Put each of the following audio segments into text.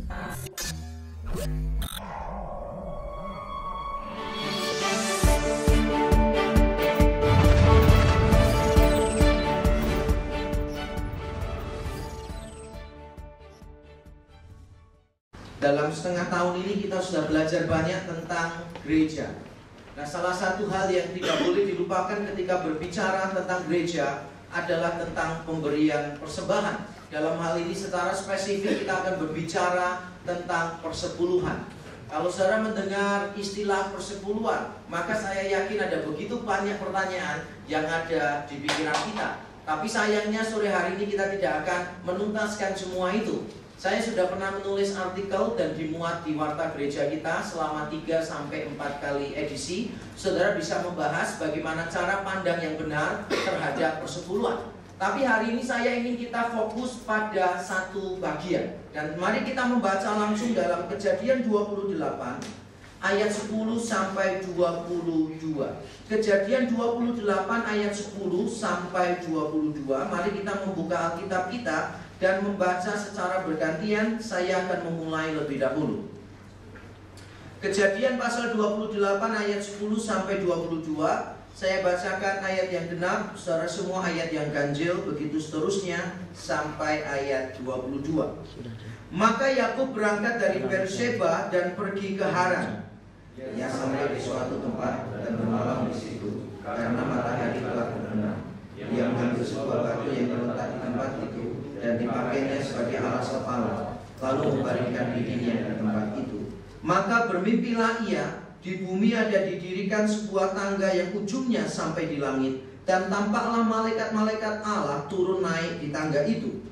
Dalam setengah tahun ini kita sudah belajar banyak tentang gereja. Nah, salah satu hal yang tidak boleh dilupakan ketika berbicara tentang gereja adalah tentang pemberian persembahan. Dalam hal ini secara spesifik kita akan berbicara tentang persepuluhan. Kalau saudara mendengar istilah persepuluhan, maka saya yakin ada begitu banyak pertanyaan yang ada di pikiran kita. Tapi sayangnya sore hari ini kita tidak akan menuntaskan semua itu. Saya sudah pernah menulis artikel dan dimuat di warta gereja kita selama 3-4 kali edisi. Saudara bisa membahas bagaimana cara pandang yang benar terhadap persepuluhan. Tapi hari ini saya ingin kita fokus pada satu bagian. Dan mari kita membaca langsung dalam Kejadian 28 ayat 10 sampai 22. Kejadian 28 ayat 10 sampai 22. Mari kita membuka Alkitab kita dan membaca secara bergantian. Saya akan memulai lebih dahulu. Kejadian pasal 28 ayat 10 sampai 22. Saya bacakan ayat yang genap, saudara semua ayat yang ganjil, begitu seterusnya sampai ayat 22. Maka Yakub berangkat dari Beersheba dan pergi ke Haran. Ia sampai di suatu tempat dan bermalam di situ karena matahari telah terbenam. Ia mengambil sebuah batu yang terletak di tempat itu dan dipakainya sebagai alas kepala, lalu membaringkan dirinya di tempat itu. Maka bermimpilah ia, di bumi ada didirikan sebuah tangga yang ujungnya sampai di langit, dan tampaklah malaikat-malaikat Allah turun naik di tangga itu.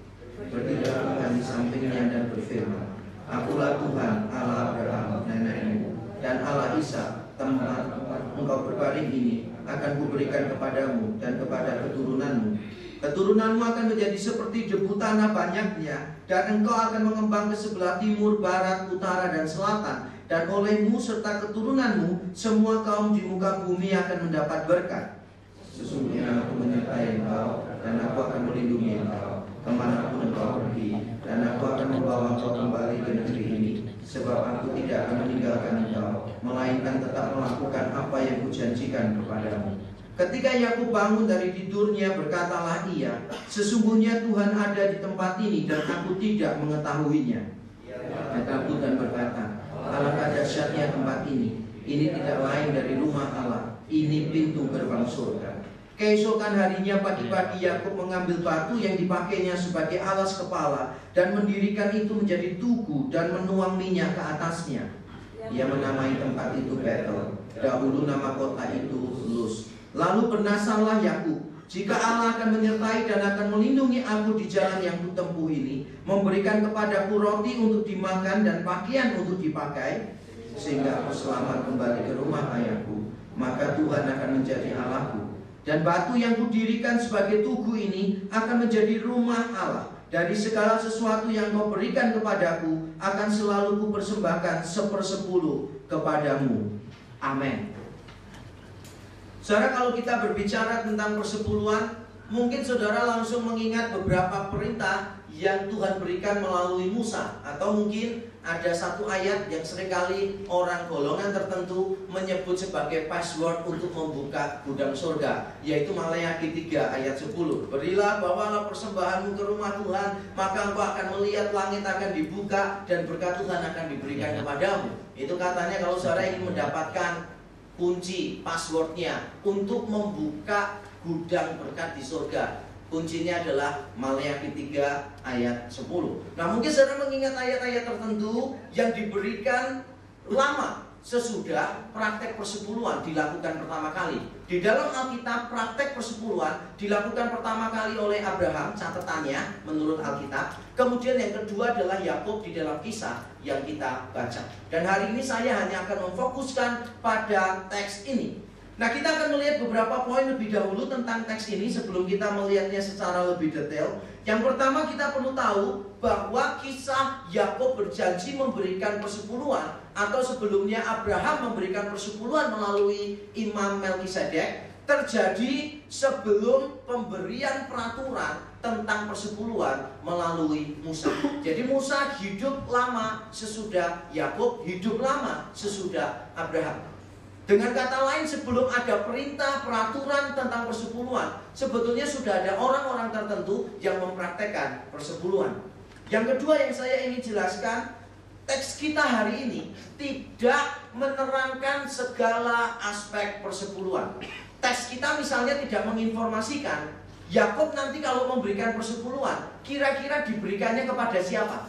Berdirilah Tuhan di sampingnya dan berfirman, Akulah Tuhan Allah Abraham nenekmu dan Allah Ishak, tempat engkau berbaring ini akan kuberikan kepadamu dan kepada keturunanmu. Keturunanmu akan menjadi seperti debu tanah banyaknya, dan engkau akan mengembang ke sebelah timur, barat, utara, dan selatan. Dan olehmu serta keturunanmu semua kaum di muka bumi akan mendapat berkat. Sesungguhnya aku menyertai engkau, dan aku akan melindungi engkau kemanapun engkau pergi, dan aku akan membawa engkau kembali ke negeri ini. Sebab aku tidak akan meninggalkan engkau, melainkan tetap melakukan apa yang kujanjikan kepadamu. Ketika Yakub bangun dari tidurnya, berkatalah ia, sesungguhnya Tuhan ada di tempat ini dan aku tidak mengetahuinya. Ia takut dan berkata, alangkah dahsyatnya tempat ini. Ini tidak lain dari rumah Allah. Ini pintu gerbang surga. Keesokan harinya pagi-pagi Yakub mengambil batu yang dipakainya sebagai alas kepala dan mendirikan itu menjadi tugu dan menuang minyak ke atasnya. Ia menamai tempat itu Betel. Dahulu nama kota itu Luz. Lalu bernasarlah Yakub, jika Allah akan menyertai dan akan melindungi aku di jalan yang kutempuh ini, memberikan kepadaku roti untuk dimakan dan pakaian untuk dipakai, sehingga aku selamat kembali ke rumah ayahku, maka Tuhan akan menjadi Allahku. Dan batu yang kudirikan sebagai tugu ini akan menjadi rumah Allah. Dari segala sesuatu yang kau berikan kepadaku, akan selalu kupersembahkan 1/10 kepadamu. Amin. Saudara, kalau kita berbicara tentang persepuluhan, mungkin saudara langsung mengingat beberapa perintah yang Tuhan berikan melalui Musa. Atau mungkin ada satu ayat yang seringkali orang golongan tertentu menyebut sebagai password untuk membuka gudang surga, yaitu Maleakhi 3 ayat 10. Berilah, bawalah persembahanmu ke rumah Tuhan, maka engkau akan melihat langit akan dibuka dan berkat Tuhan akan diberikan kepadamu. Itu katanya kalau saudara ingin mendapatkan kunci, passwordnya untuk membuka gudang berkat di surga. Kuncinya adalah Maleakhi 3 ayat 10. Nah, mungkin saudara mengingat ayat-ayat tertentu yang diberikan lama sesudah praktek persepuluhan dilakukan pertama kali. Di dalam Alkitab, praktek persepuluhan dilakukan pertama kali oleh Abraham, catatannya menurut Alkitab. Kemudian yang kedua adalah Yakub di dalam kisah yang kita baca. Dan hari ini saya hanya akan memfokuskan pada teks ini. Nah, kita akan melihat beberapa poin lebih dahulu tentang teks ini sebelum kita melihatnya secara lebih detail. Yang pertama, kita perlu tahu bahwa kisah Yakub berjanji memberikan persepuluhan, atau sebelumnya Abraham memberikan persepuluhan melalui Imam Melkisedek, terjadi sebelum pemberian peraturan tentang persepuluhan melalui Musa. Jadi Musa hidup lama sesudah Yakub, hidup lama sesudah Abraham. Dengan kata lain, sebelum ada perintah, peraturan tentang persepuluhan, sebetulnya sudah ada orang-orang tertentu yang mempraktekkan persepuluhan. Yang kedua yang saya ingin jelaskan, teks kita hari ini tidak menerangkan segala aspek persepuluhan. Teks kita misalnya tidak menginformasikan Yakub nanti kalau memberikan persepuluhan, kira-kira diberikannya kepada siapa?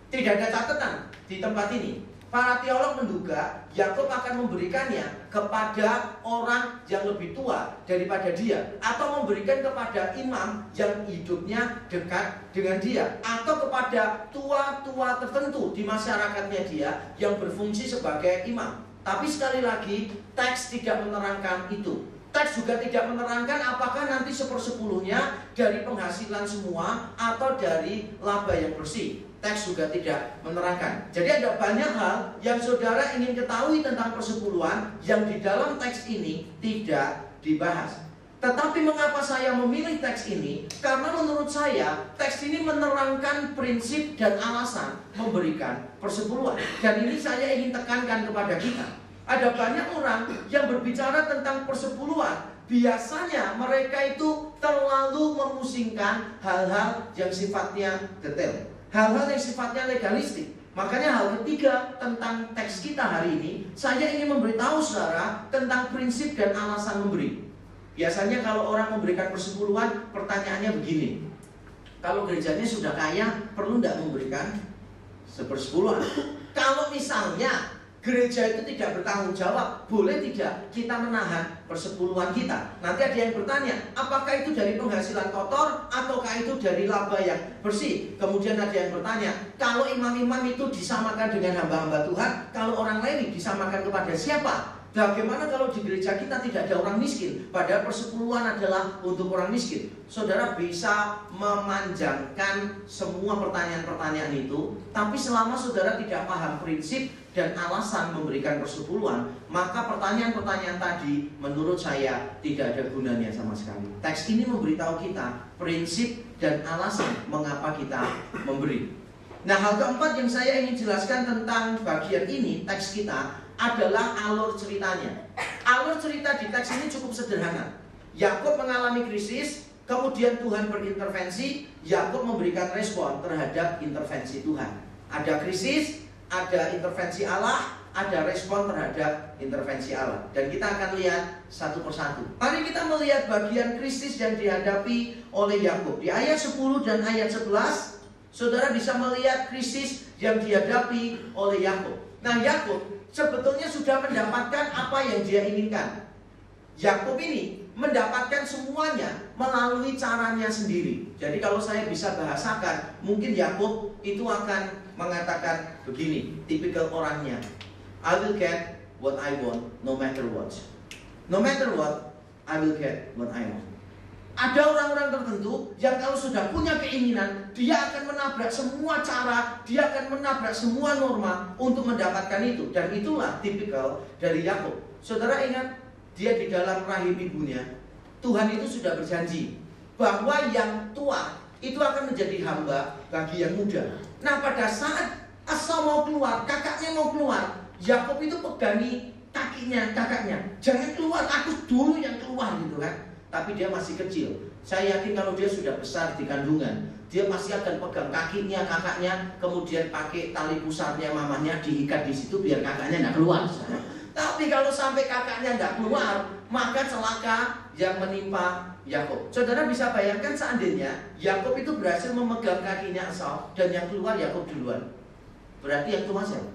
Tidak ada catatan di tempat ini. Para teolog menduga Yakub akan memberikannya kepada orang yang lebih tua daripada dia, atau memberikan kepada imam yang hidupnya dekat dengan dia, atau kepada tua-tua tertentu di masyarakatnya dia yang berfungsi sebagai imam. Tapi sekali lagi, teks tidak menerangkan itu. Teks juga tidak menerangkan apakah nanti 1/10-nya dari penghasilan semua atau dari laba yang bersih. Teks juga tidak menerangkan. Jadi ada banyak hal yang saudara ingin ketahui tentang persepuluhan yang di dalam teks ini tidak dibahas. Tetapi mengapa saya memilih teks ini? Karena menurut saya teks ini menerangkan prinsip dan alasan memberikan persepuluhan. Dan ini saya ingin tekankan kepada kita. Ada banyak orang yang berbicara tentang persepuluhan. Biasanya mereka itu terlalu memusingkan hal-hal yang sifatnya detail, hal-hal yang sifatnya legalistik. Makanya hal ketiga tentang teks kita hari ini, saya ingin memberitahu saudara tentang prinsip dan alasan memberi. Biasanya kalau orang memberikan persepuluhan, pertanyaannya begini: kalau gerejanya sudah kaya, perlu tidak memberikan 1/10? Kalau misalnya gereja itu tidak bertanggung jawab, boleh tidak kita menahan persepuluhan kita? Nanti ada yang bertanya, apakah itu dari penghasilan kotor ataukah itu dari laba yang bersih? Kemudian ada yang bertanya, kalau imam-imam itu disamakan dengan hamba-hamba Tuhan, kalau orang Lewi disamakan kepada siapa? Bagaimana kalau di gereja kita tidak ada orang miskin, padahal persepuluhan adalah untuk orang miskin? Saudara bisa memanjangkan semua pertanyaan-pertanyaan itu, tapi selama saudara tidak paham prinsip dan alasan memberikan persepuluhan, maka pertanyaan-pertanyaan tadi menurut saya tidak ada gunanya sama sekali. Teks ini memberitahu kita prinsip dan alasan mengapa kita memberi. Nah, hal keempat yang saya ingin jelaskan tentang bagian ini, teks kita, adalah alur ceritanya. Alur cerita di teks ini cukup sederhana. Yakub mengalami krisis, kemudian Tuhan berintervensi, Yakub memberikan respon terhadap intervensi Tuhan. Ada krisis, ada intervensi Allah, ada respon terhadap intervensi Allah. Dan kita akan lihat satu persatu. Mari kita melihat bagian krisis yang dihadapi oleh Yakub. Di ayat 10 dan ayat 11, saudara bisa melihat krisis yang dihadapi oleh Yakub. Nah, Yakub sebetulnya sudah mendapatkan apa yang dia inginkan. Yakub ini mendapatkan semuanya melalui caranya sendiri. Jadi kalau saya bisa bahasakan, mungkin Yakub itu akan mengatakan begini, tipikal orangnya, I will get what I want no matter what. No matter what, I will get what I want. Ada orang-orang tertentu yang kalau sudah punya keinginan, dia akan menabrak semua cara, dia akan menabrak semua norma untuk mendapatkan itu. Dan itulah tipikal dari Yakub. Saudara ingat, dia di dalam rahim ibunya, Tuhan itu sudah berjanji bahwa yang tua itu akan menjadi hamba bagi yang muda. Nah, pada saat Esau mau keluar, kakaknya mau keluar, Yakub itu pegangi kakinya kakaknya. Jangan keluar, aku dulu yang keluar gitu kan. Tapi dia masih kecil. Saya yakin kalau dia sudah besar di kandungan, dia pasti akan pegang kakinya kakaknya, kemudian pakai tali pusarnya mamanya diikat di situ biar kakaknya tidak keluar. Tapi kalau sampai kakaknya tidak keluar, maka celaka yang menimpa Yakub. Saudara bisa bayangkan seandainya Yakub itu berhasil memegang kakinya Esau dan yang keluar Yakub duluan. Berarti yang tua siapa?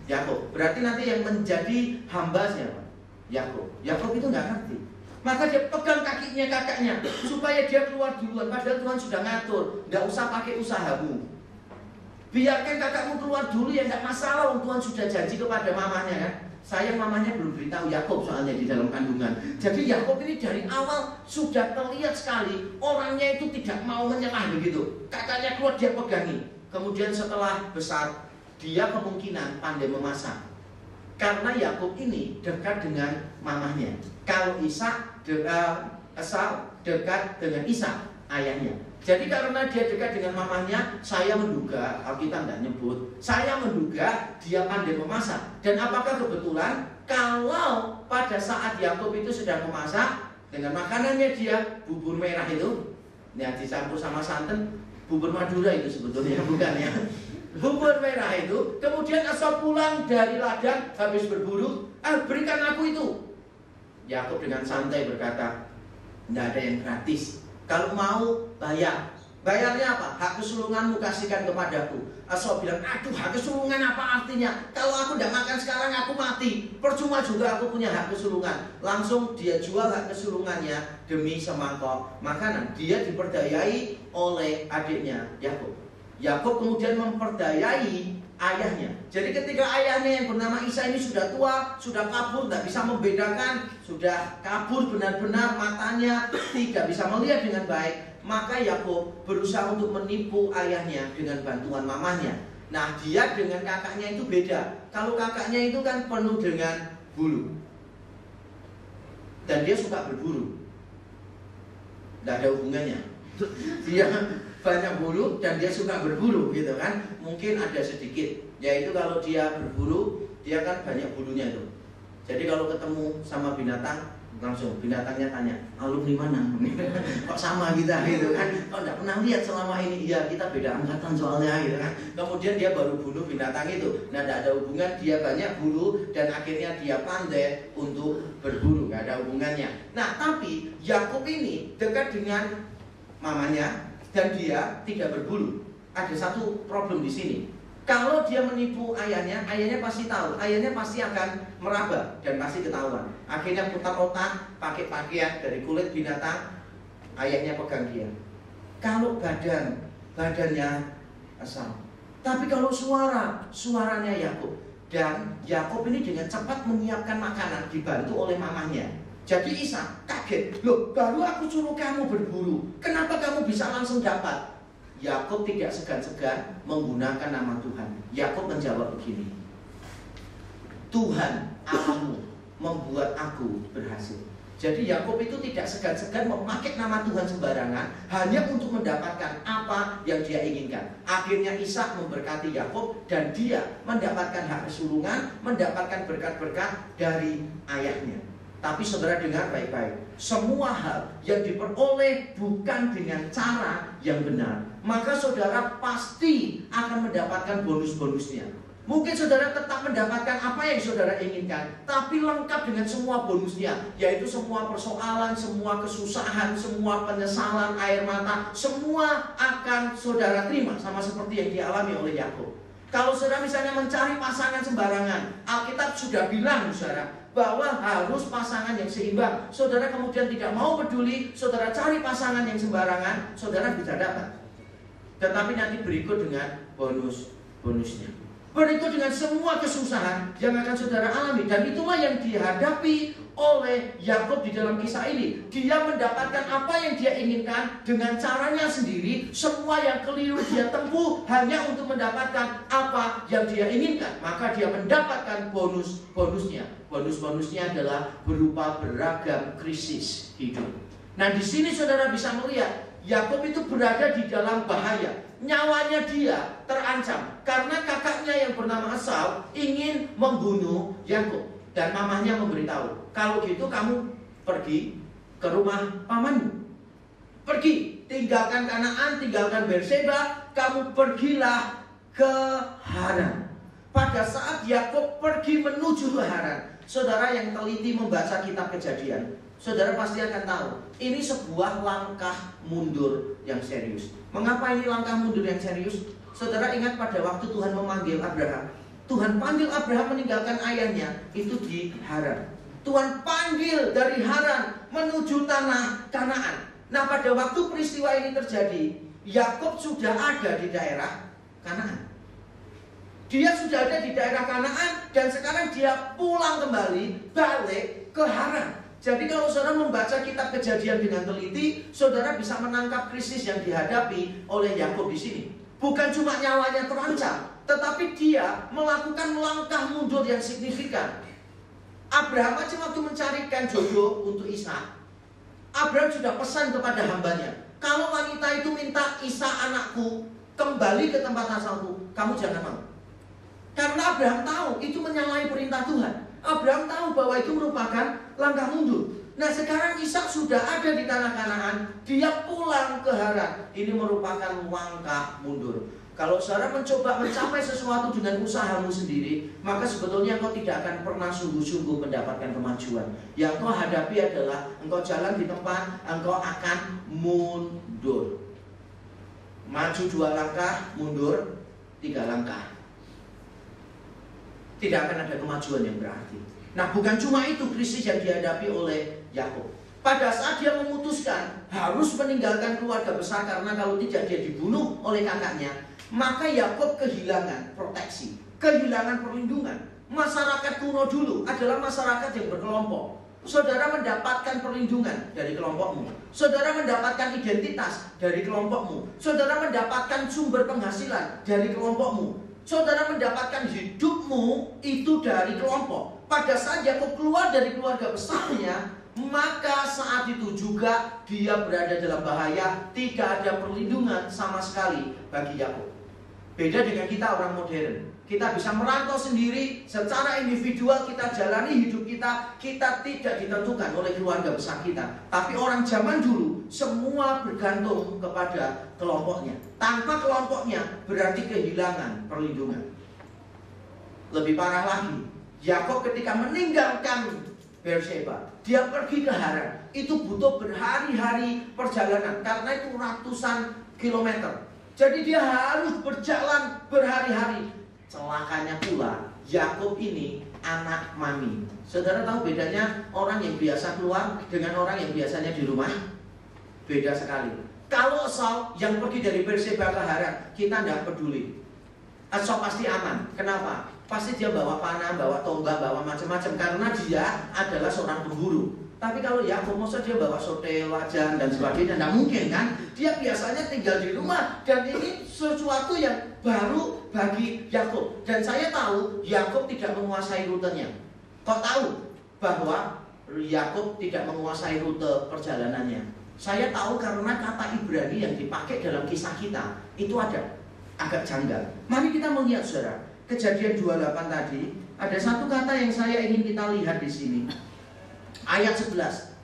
Yakub. Berarti nanti yang menjadi hamba siapa? Yakub. Yakub itu nggak ngerti. Maka dia pegang kakinya kakaknya supaya dia keluar duluan. Padahal Tuhan sudah ngatur, tidak usah pakai usahamu. Biarkan kakakmu keluar dulu ya, tidak masalah. Tuhan sudah janji kepada mamanya kan. Sayang mamanya belum beritahu Yakub soalnya di dalam kandungan. Jadi Yakub ini dari awal sudah terlihat sekali orangnya itu tidak mau menyerah begitu. Kakaknya keluar dia pegangi. Kemudian setelah besar dia kemungkinan pandai memasak. Karena Yakub ini dekat dengan mamanya. Kalau Esau dekat dengan Ishak. ayahnya. Jadi karena dia dekat dengan mamanya, saya menduga, Alkitab tidak nyebut, saya menduga dia pandai memasak. Dan apakah kebetulan kalau pada saat Yakub itu sedang memasak, dengan makanannya dia bubur merah itu, ya dicampur sama santan, bubur Madura itu sebetulnya, bukan ya. Bubur merah itu, kemudian Esau pulang dari ladang habis berburu, berikan aku itu. Yakub dengan santai berkata, tidak ada yang gratis. Kalau mau bayar. Bayarnya apa? Hak kesulunganmu kasihkan kepadaku. Esau bilang, aduh hak kesulungan apa artinya? Kalau aku tidak makan sekarang aku mati. Percuma juga aku punya hak kesulungan. Langsung dia jual hak kesulungannya demi semangkok makanan. Dia diperdayai oleh adiknya Yakub. Yakub kemudian memperdayai ayahnya. Jadi ketika ayahnya yang bernama Isa ini sudah tua, sudah kabur, tidak bisa membedakan, sudah kabur benar-benar, matanya tidak bisa melihat dengan baik, maka Yakub berusaha untuk menipu ayahnya dengan bantuan mamanya. Nah, dia dengan kakaknya itu beda. Kalau kakaknya itu kan penuh dengan bulu, dan dia suka berburu. Tidak ada hubungannya. Dia banyak bulu dan dia suka berburu gitu kan. Mungkin ada sedikit, yaitu kalau dia berburu, dia kan banyak bulunya itu. Jadi kalau ketemu sama binatang, langsung binatangnya tanya, alumni mana? Kok sama kita gitu kan? Kok tidak pernah lihat selama ini? Iya, kita beda angkatan soalnya gitu kan. Kemudian dia baru bunuh binatang itu. Nah, tidak ada hubungan, dia banyak bulu dan akhirnya dia pandai untuk berburu, nggak ada hubungannya. Nah, tapi Yakub ini dekat dengan mamanya dan dia tidak berbulu. Ada satu problem di sini. Kalau dia menipu ayahnya, ayahnya pasti tahu, ayahnya pasti akan meraba dan pasti ketahuan. Akhirnya putar otak, pakai pakaian dari kulit binatang, ayahnya pegang dia. Kalau badannya Esau. Tapi kalau suaranya Yakub. Dan Yakub ini dengan cepat menyiapkan makanan dibantu oleh mamanya. Jadi Isa kaget, loh baru aku suruh kamu berburu, kenapa kamu bisa langsung dapat? Yakub tidak segan-segan menggunakan nama Tuhan. Yakub menjawab begini, Tuhan Allahmu membuat aku berhasil. Jadi Yakub itu tidak segan-segan memakai nama Tuhan sembarangan hanya untuk mendapatkan apa yang dia inginkan. Akhirnya Ishak memberkati Yakub dan dia mendapatkan hak kesulungan, mendapatkan berkat-berkat dari ayahnya. Tapi saudara dengar baik-baik, semua hal yang diperoleh bukan dengan cara yang benar, maka saudara pasti akan mendapatkan bonus-bonusnya. Mungkin saudara tetap mendapatkan apa yang saudara inginkan, tapi lengkap dengan semua bonusnya, yaitu semua persoalan, semua kesusahan, semua penyesalan, air mata, semua akan saudara terima, sama seperti yang dialami oleh Yakub. Kalau saudara misalnya mencari pasangan sembarangan, Alkitab sudah bilang saudara bahwa harus pasangan yang seimbang. Saudara kemudian tidak mau peduli, saudara cari pasangan yang sembarangan, saudara bisa dapat. Tetapi nanti berikut dengan bonusnya. Berikut dengan semua kesusahan yang akan saudara alami. Dan itulah yang dihadapi oleh Yakub di dalam kisah ini. Dia mendapatkan apa yang dia inginkan dengan caranya sendiri. Semua yang keliru dia tempuh hanya untuk mendapatkan apa yang dia inginkan. Maka dia mendapatkan bonusnya. Bonusnya adalah berupa beragam krisis hidup. Nah, di sini saudara bisa melihat Yakub itu berada di dalam bahaya. Nyawanya dia terancam karena kakaknya yang bernama Esau ingin membunuh Yakub. Dan mamanya memberitahu, kalau gitu kamu pergi ke rumah pamanmu. Pergi, tinggalkan Kanaan, tinggalkan Berseba, kamu pergilah ke Haran. Pada saat Yakub pergi menuju ke Haran, saudara yang teliti membaca kitab Kejadian, saudara pasti akan tahu, ini sebuah langkah mundur yang serius. Mengapa ini langkah mundur yang serius? Saudara ingat pada waktu Tuhan memanggil Abraham. Tuhan panggil Abraham meninggalkan ayahnya, itu di Haran. Tuhan panggil dari Haran menuju tanah Kanaan. Nah, pada waktu peristiwa ini terjadi, Yakub sudah ada di daerah Kanaan. Dia sudah ada di daerah Kanaan dan sekarang dia pulang kembali, balik ke Haran. Jadi kalau saudara membaca kitab Kejadian dengan teliti, saudara bisa menangkap krisis yang dihadapi oleh Yakub di sini. Bukan cuma nyawanya terancam, tetapi dia melakukan langkah mundur yang signifikan. Abraham aja waktu mencarikan jodoh untuk Ishak, Abraham sudah pesan kepada hambanya, Kalau wanita itu minta, Ishak anakku kembali ke tempat asalku, kamu jangan mau. Karena Abraham tahu itu menyalahi perintah Tuhan. Abraham tahu bahwa itu merupakan langkah mundur. Nah sekarang Ishak sudah ada di tanah Kanaan, dia pulang ke Haran. Ini merupakan langkah mundur. Kalau saudara mencoba mencapai sesuatu dengan usahamu sendiri, maka sebetulnya engkau tidak akan pernah sungguh-sungguh mendapatkan kemajuan. Yang kau hadapi adalah engkau jalan di tempat, engkau akan mundur. Maju 2 langkah, mundur 3 langkah. Tidak akan ada kemajuan yang berarti. Nah bukan cuma itu krisis yang dihadapi oleh Yakub. Pada saat dia memutuskan harus meninggalkan keluarga besar karena kalau tidak dia dibunuh oleh kakaknya, maka Yakub kehilangan proteksi, kehilangan perlindungan. Masyarakat kuno dulu adalah masyarakat yang berkelompok. Saudara mendapatkan perlindungan dari kelompokmu. Saudara mendapatkan identitas dari kelompokmu. Saudara mendapatkan sumber penghasilan dari kelompokmu. Saudara mendapatkan hidupmu itu dari kelompok. Pada saat Yakub keluar dari keluarga besarnya, maka saat itu juga dia berada dalam bahaya. Tidak ada perlindungan sama sekali bagi Yakub. Beda dengan kita orang modern. Kita bisa merantau sendiri, secara individual kita jalani hidup kita. Kita tidak ditentukan oleh keluarga besar kita. Tapi orang zaman dulu semua bergantung kepada kelompoknya. Tanpa kelompoknya berarti kehilangan perlindungan. Lebih parah lagi, Yakub ketika meninggalkan Beersheba, dia pergi ke Haran. Itu butuh berhari-hari perjalanan karena itu ratusan kilometer. Jadi dia harus berjalan berhari-hari. Celakanya pula, Yakub ini anak mami. Saudara tahu bedanya orang yang biasa keluar dengan orang yang biasanya di rumah? Beda sekali. Kalau Saul yang pergi dari Beersheba ke Haran, kita tidak peduli. Saul pasti aman. Kenapa? Pasti dia bawa panah, bawa tombak, bawa macam-macam karena dia adalah seorang pemburu. Tapi kalau Yakub, masa dia bawa sotel, wajan dan sebagainya? Tidak mungkin kan? Dia biasanya tinggal di rumah dan ini sesuatu yang baru bagi Yakub. Dan saya tahu Yakub tidak menguasai rutenya. Kau tahu bahwa Yakub tidak menguasai rute perjalanannya? Saya tahu karena kata Ibrani yang dipakai dalam kisah kita itu ada agak janggal. Mari kita melihat saudara. Kejadian 28 tadi ada satu kata yang saya ingin kita lihat di sini. Ayat 11.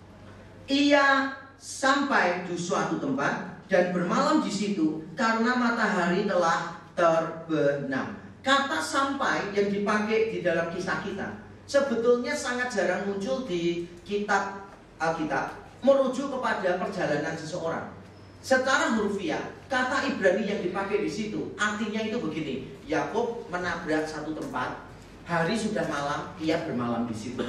Ia sampai di suatu tempat dan bermalam di situ karena matahari telah terbenam. Kata sampai yang dipakai di dalam kisah kita sebetulnya sangat jarang muncul di kitab Alkitab, merujuk kepada perjalanan seseorang. Secara hurufiah, kata Ibrani yang dipakai di situ artinya itu begini: Yakub menabrak satu tempat, hari sudah malam, ia bermalam di situ.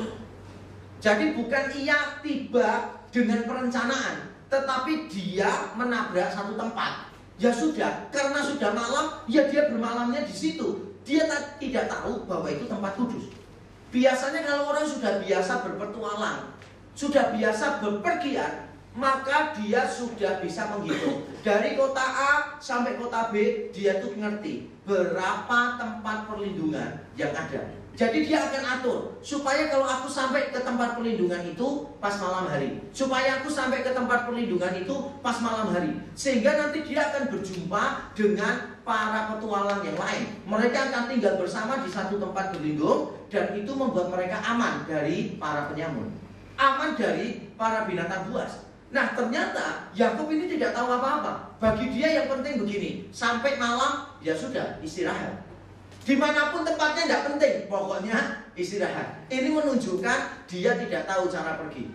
Jadi bukan ia tiba dengan perencanaan, tetapi dia menabrak satu tempat. Ya sudah, karena sudah malam, ya dia bermalamnya di situ. Dia tidak tahu bahwa itu tempat kudus. Biasanya kalau orang sudah biasa berpetualang, sudah biasa bepergian, maka dia sudah bisa menghitung dari kota A sampai kota B. Dia tuh ngerti berapa tempat perlindungan yang ada. Jadi dia akan atur supaya kalau aku sampai ke tempat perlindungan itu pas malam hari, supaya aku sampai ke tempat perlindungan itu pas malam hari, sehingga nanti dia akan berjumpa dengan para petualang yang lain. Mereka akan tinggal bersama di satu tempat berlindung, dan itu membuat mereka aman dari para penyamun, aman dari para binatang buas. Nah ternyata Yakub ini tidak tahu apa-apa. Bagi dia yang penting begini, sampai malam ya sudah istirahat. Dimanapun tempatnya tidak penting, pokoknya istirahat. Ini menunjukkan dia tidak tahu cara pergi.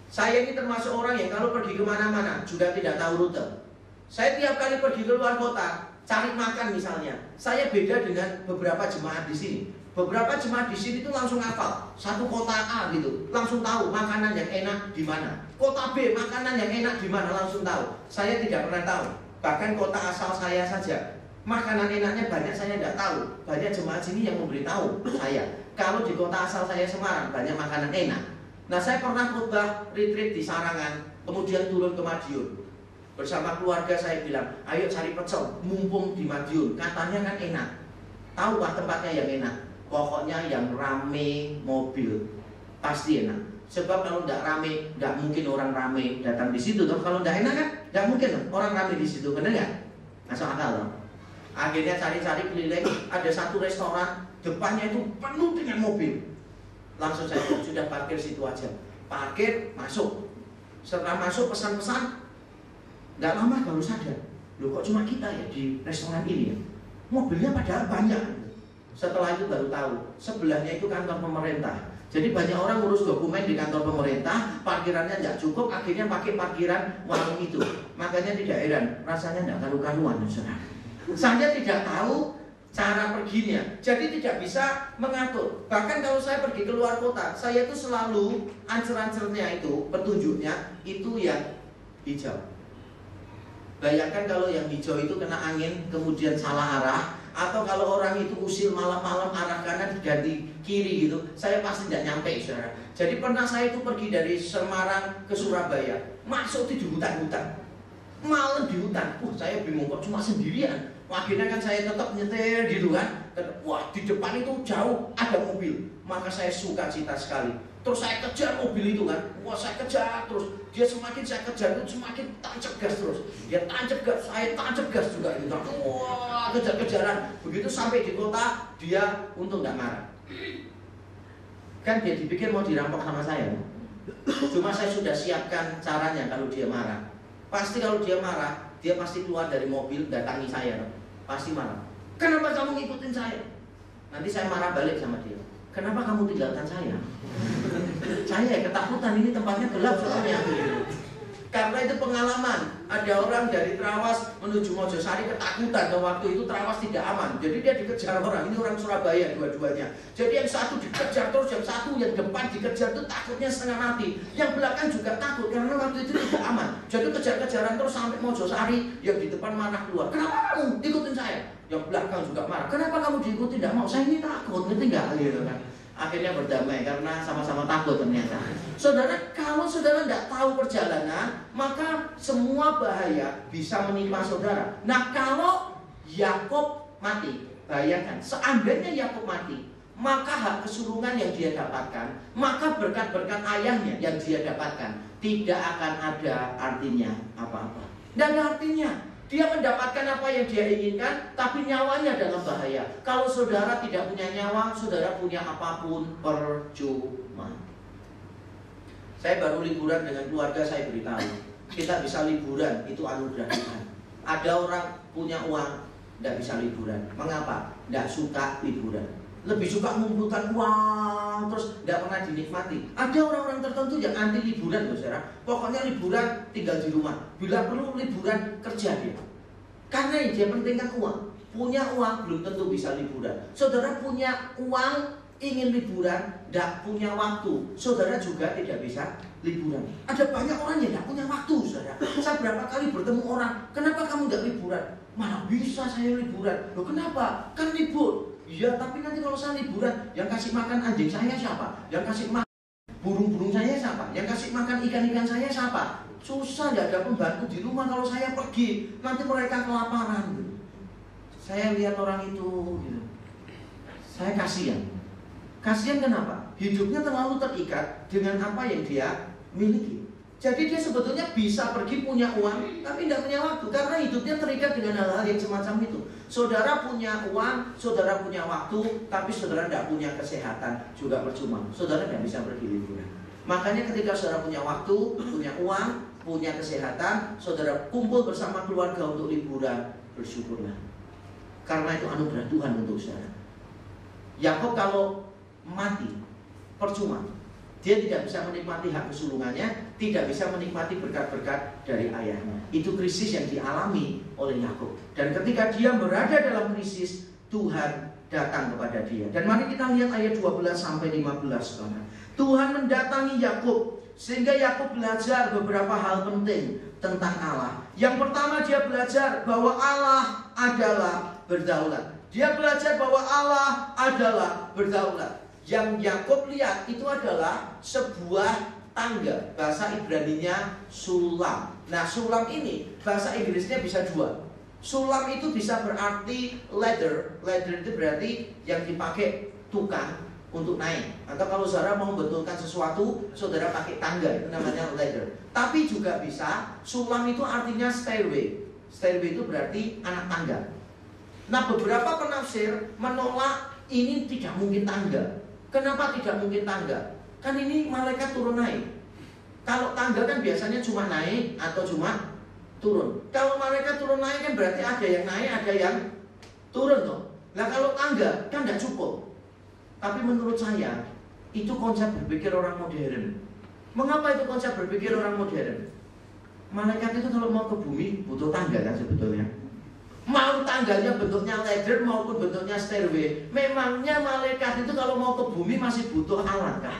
Saya ini termasuk orang yang kalau pergi kemana-mana juga tidak tahu rute. Saya tiap kali pergi ke luar kota, cari makan misalnya, saya beda dengan beberapa jemaat di sini. Beberapa jemaat di sini itu langsung hafal satu kota A gitu, langsung tahu makanan yang enak di mana. Kota B makanan yang enak di mana, langsung tahu. Saya tidak pernah tahu. Bahkan kota asal saya saja, makanan enaknya banyak saya tidak tahu. Banyak jemaat sini yang memberitahu saya. Kalau di kota asal saya Semarang banyak makanan enak. Nah saya pernah khotbah retreat di Sarangan, kemudian turun ke Madiun. Bersama keluarga saya bilang, ayo cari pecel, mumpung di Madiun, katanya kan enak. Tahu tempatnya yang enak? Pokoknya yang rame mobil pasti enak. Sebab kalau tidak rame, tidak mungkin orang rame datang di situ. Kalau tidak enak kan, tidak mungkin orang rame di situ, benar nggak? Masuk akal loh. Akhirnya cari-cari keliling, ada satu restoran, depannya itu penuh dengan mobil. Langsung saya sudah parkir situ aja. Parkir, masuk. Setelah masuk pesan-pesan, tidak lama baru sadar, loh kok cuma kita ya di restoran ini ya? Mobilnya padahal banyak. Setelah itu baru tahu, sebelahnya itu kantor pemerintah. Jadi banyak orang ngurus dokumen di kantor pemerintah, parkirannya tidak cukup, akhirnya pakai parkiran warung itu. Makanya tidak heran, rasanya tidak karu-karuan. Saya tidak tahu cara perginya, jadi tidak bisa mengatur. Bahkan kalau saya pergi keluar kota, saya itu selalu ancer-ancernya itu, petunjuknya itu yang hijau. Bayangkan kalau yang hijau itu kena angin kemudian salah arah, atau kalau orang itu usil malam-malam arah kanan diganti kiri gitu, saya pasti tidak nyampe, saudara. Jadi pernah saya itu pergi dari Semarang ke Surabaya, masuk di hutan-hutan, malam di hutan. Saya bingung kok cuma sendirian. Akhirnya kan saya tetap nyetir gitu kan. Wah, di depan itu jauh ada mobil. Maka saya suka cita sekali. Terus saya kejar mobil itu kan. Wah, saya kejar terus. Dia semakin saya kejar itu semakin tancap gas terus. Dia tancap gas, saya tancap gas juga gitu. Wah, kejar-kejaran. Begitu sampai di kota, dia untung nggak marah. Kan dia dipikir mau dirampok sama saya. Cuma saya sudah siapkan caranya kalau dia marah. Pasti kalau dia marah, dia pasti keluar dari mobil datangi saya. Pasti marah. Kenapa kamu ngikutin saya? Nanti saya marah balik sama dia. Kenapa kamu tinggalkan saya? Saya ketakutan, ini tempatnya gelap soalnya. Karena itu pengalaman. Ada orang dari Trawas menuju Mojosari ketakutan dan waktu itu Trawas tidak aman. Jadi dia dikejar orang. Ini orang Surabaya dua-duanya. Jadi yang satu dikejar terus, yang satu yang depan dikejar itu takutnya setengah mati. Yang belakang juga takut karena waktu itu tidak aman. Jadi kejar-kejaran terus sampai Mojosari. Yang di depan marah keluar. Kenapa kamu ikutin saya? Yang belakang juga marah. Kenapa kamu diikuti? Tidak mau. Saya ini takut. Ngerti nggak? Gitu kan. Akhirnya berdamai karena sama-sama takut ternyata. Saudara, kalau saudara tidak tahu perjalanan, maka semua bahaya bisa menimpa saudara. Nah, kalau Yakub mati, bayangkan, seandainya Yakub mati, maka hak kesulungan yang dia dapatkan, maka berkat-berkat ayahnya yang dia dapatkan tidak akan ada artinya apa-apa. Tidak ada artinya. Dia mendapatkan apa yang dia inginkan, tapi nyawanya dalam bahaya. Kalau saudara tidak punya nyawa, saudara punya apapun percuma. Saya baru liburan dengan keluarga, saya beritahu, kita bisa liburan, itu anugerah Tuhan. Ada orang punya uang, tidak bisa liburan. Mengapa? Tidak suka liburan. Lebih suka mengumpulkan uang, terus tidak pernah dinikmati. Ada orang-orang tertentu yang anti liburan, saudara. Pokoknya liburan tinggal di rumah. Bila perlu liburan kerja dia. Karena yang dia pentingkan uang. Punya uang belum tentu bisa liburan. Saudara punya uang ingin liburan, tidak punya waktu. Saudara juga tidak bisa liburan. Ada banyak orang yang tidak punya waktu, saudara. Saya berapa kali bertemu orang, kenapa kamu tidak liburan? Mana bisa saya liburan? Loh kenapa? Kan libur. Iya, tapi nanti kalau saya liburan, yang kasih makan anjing saya siapa? Yang kasih makan burung-burung saya siapa? Yang kasih makan ikan-ikan saya siapa? Susah, tidak ada pembantu di rumah kalau saya pergi. Nanti mereka kelaparan. Saya lihat orang itu, gitu. Saya kasihan. Kasihan kenapa? Hidupnya terlalu terikat dengan apa yang dia miliki. Jadi dia sebetulnya bisa pergi punya uang, tapi tidak punya waktu. Karena hidupnya terikat dengan hal-hal yang semacam itu. Saudara punya uang, saudara punya waktu, tapi saudara tidak punya kesehatan, juga percuma. Saudara tidak bisa pergi liburan. Makanya ketika saudara punya waktu, punya uang, punya kesehatan, saudara kumpul bersama keluarga untuk liburan, bersyukurlah. Karena itu anugerah Tuhan untuk saudara. Yakub kalau mati, percuma. Dia tidak bisa menikmati hak kesulungannya, tidak bisa menikmati berkat-berkat dari ayahnya. Itu krisis yang dialami oleh Yakub. Dan ketika dia berada dalam krisis, Tuhan datang kepada dia. Dan mari kita lihat ayat 12 sampai 15. Tuhan mendatangi Yakub sehingga Yakub belajar beberapa hal penting tentang Allah. Yang pertama, dia belajar bahwa Allah adalah berdaulat. Dia belajar bahwa Allah adalah berdaulat. Yang Yakub lihat itu adalah sebuah tangga. Bahasa Ibraninya sulam. Nah, sulam ini bahasa Inggrisnya bisa dua. Sulam itu bisa berarti ladder. Ladder itu berarti yang dipakai tukang untuk naik. Atau kalau saudara mau membetulkan sesuatu, saudara pakai tangga, itu namanya ladder. Tapi juga bisa, sulam itu artinya stairway. Stairway itu berarti anak tangga. Nah, beberapa penafsir menolak ini tidak mungkin tangga. Kenapa tidak mungkin tangga? Kan ini malaikat turun naik. Kalau tangga kan biasanya cuma naik atau cuma turun. Kalau malaikat turun naik kan berarti ada yang naik, ada yang turun toh. Nah, kalau tangga kan tidak cukup. Tapi menurut saya itu konsep berpikir orang modern. Mengapa itu konsep berpikir orang modern? Malaikat itu kalau mau ke bumi butuh tangga kan sebetulnya. Mau tangganya bentuknya ladder maupun bentuknya stairway, memangnya malaikat itu kalau mau ke bumi masih butuh alat kah?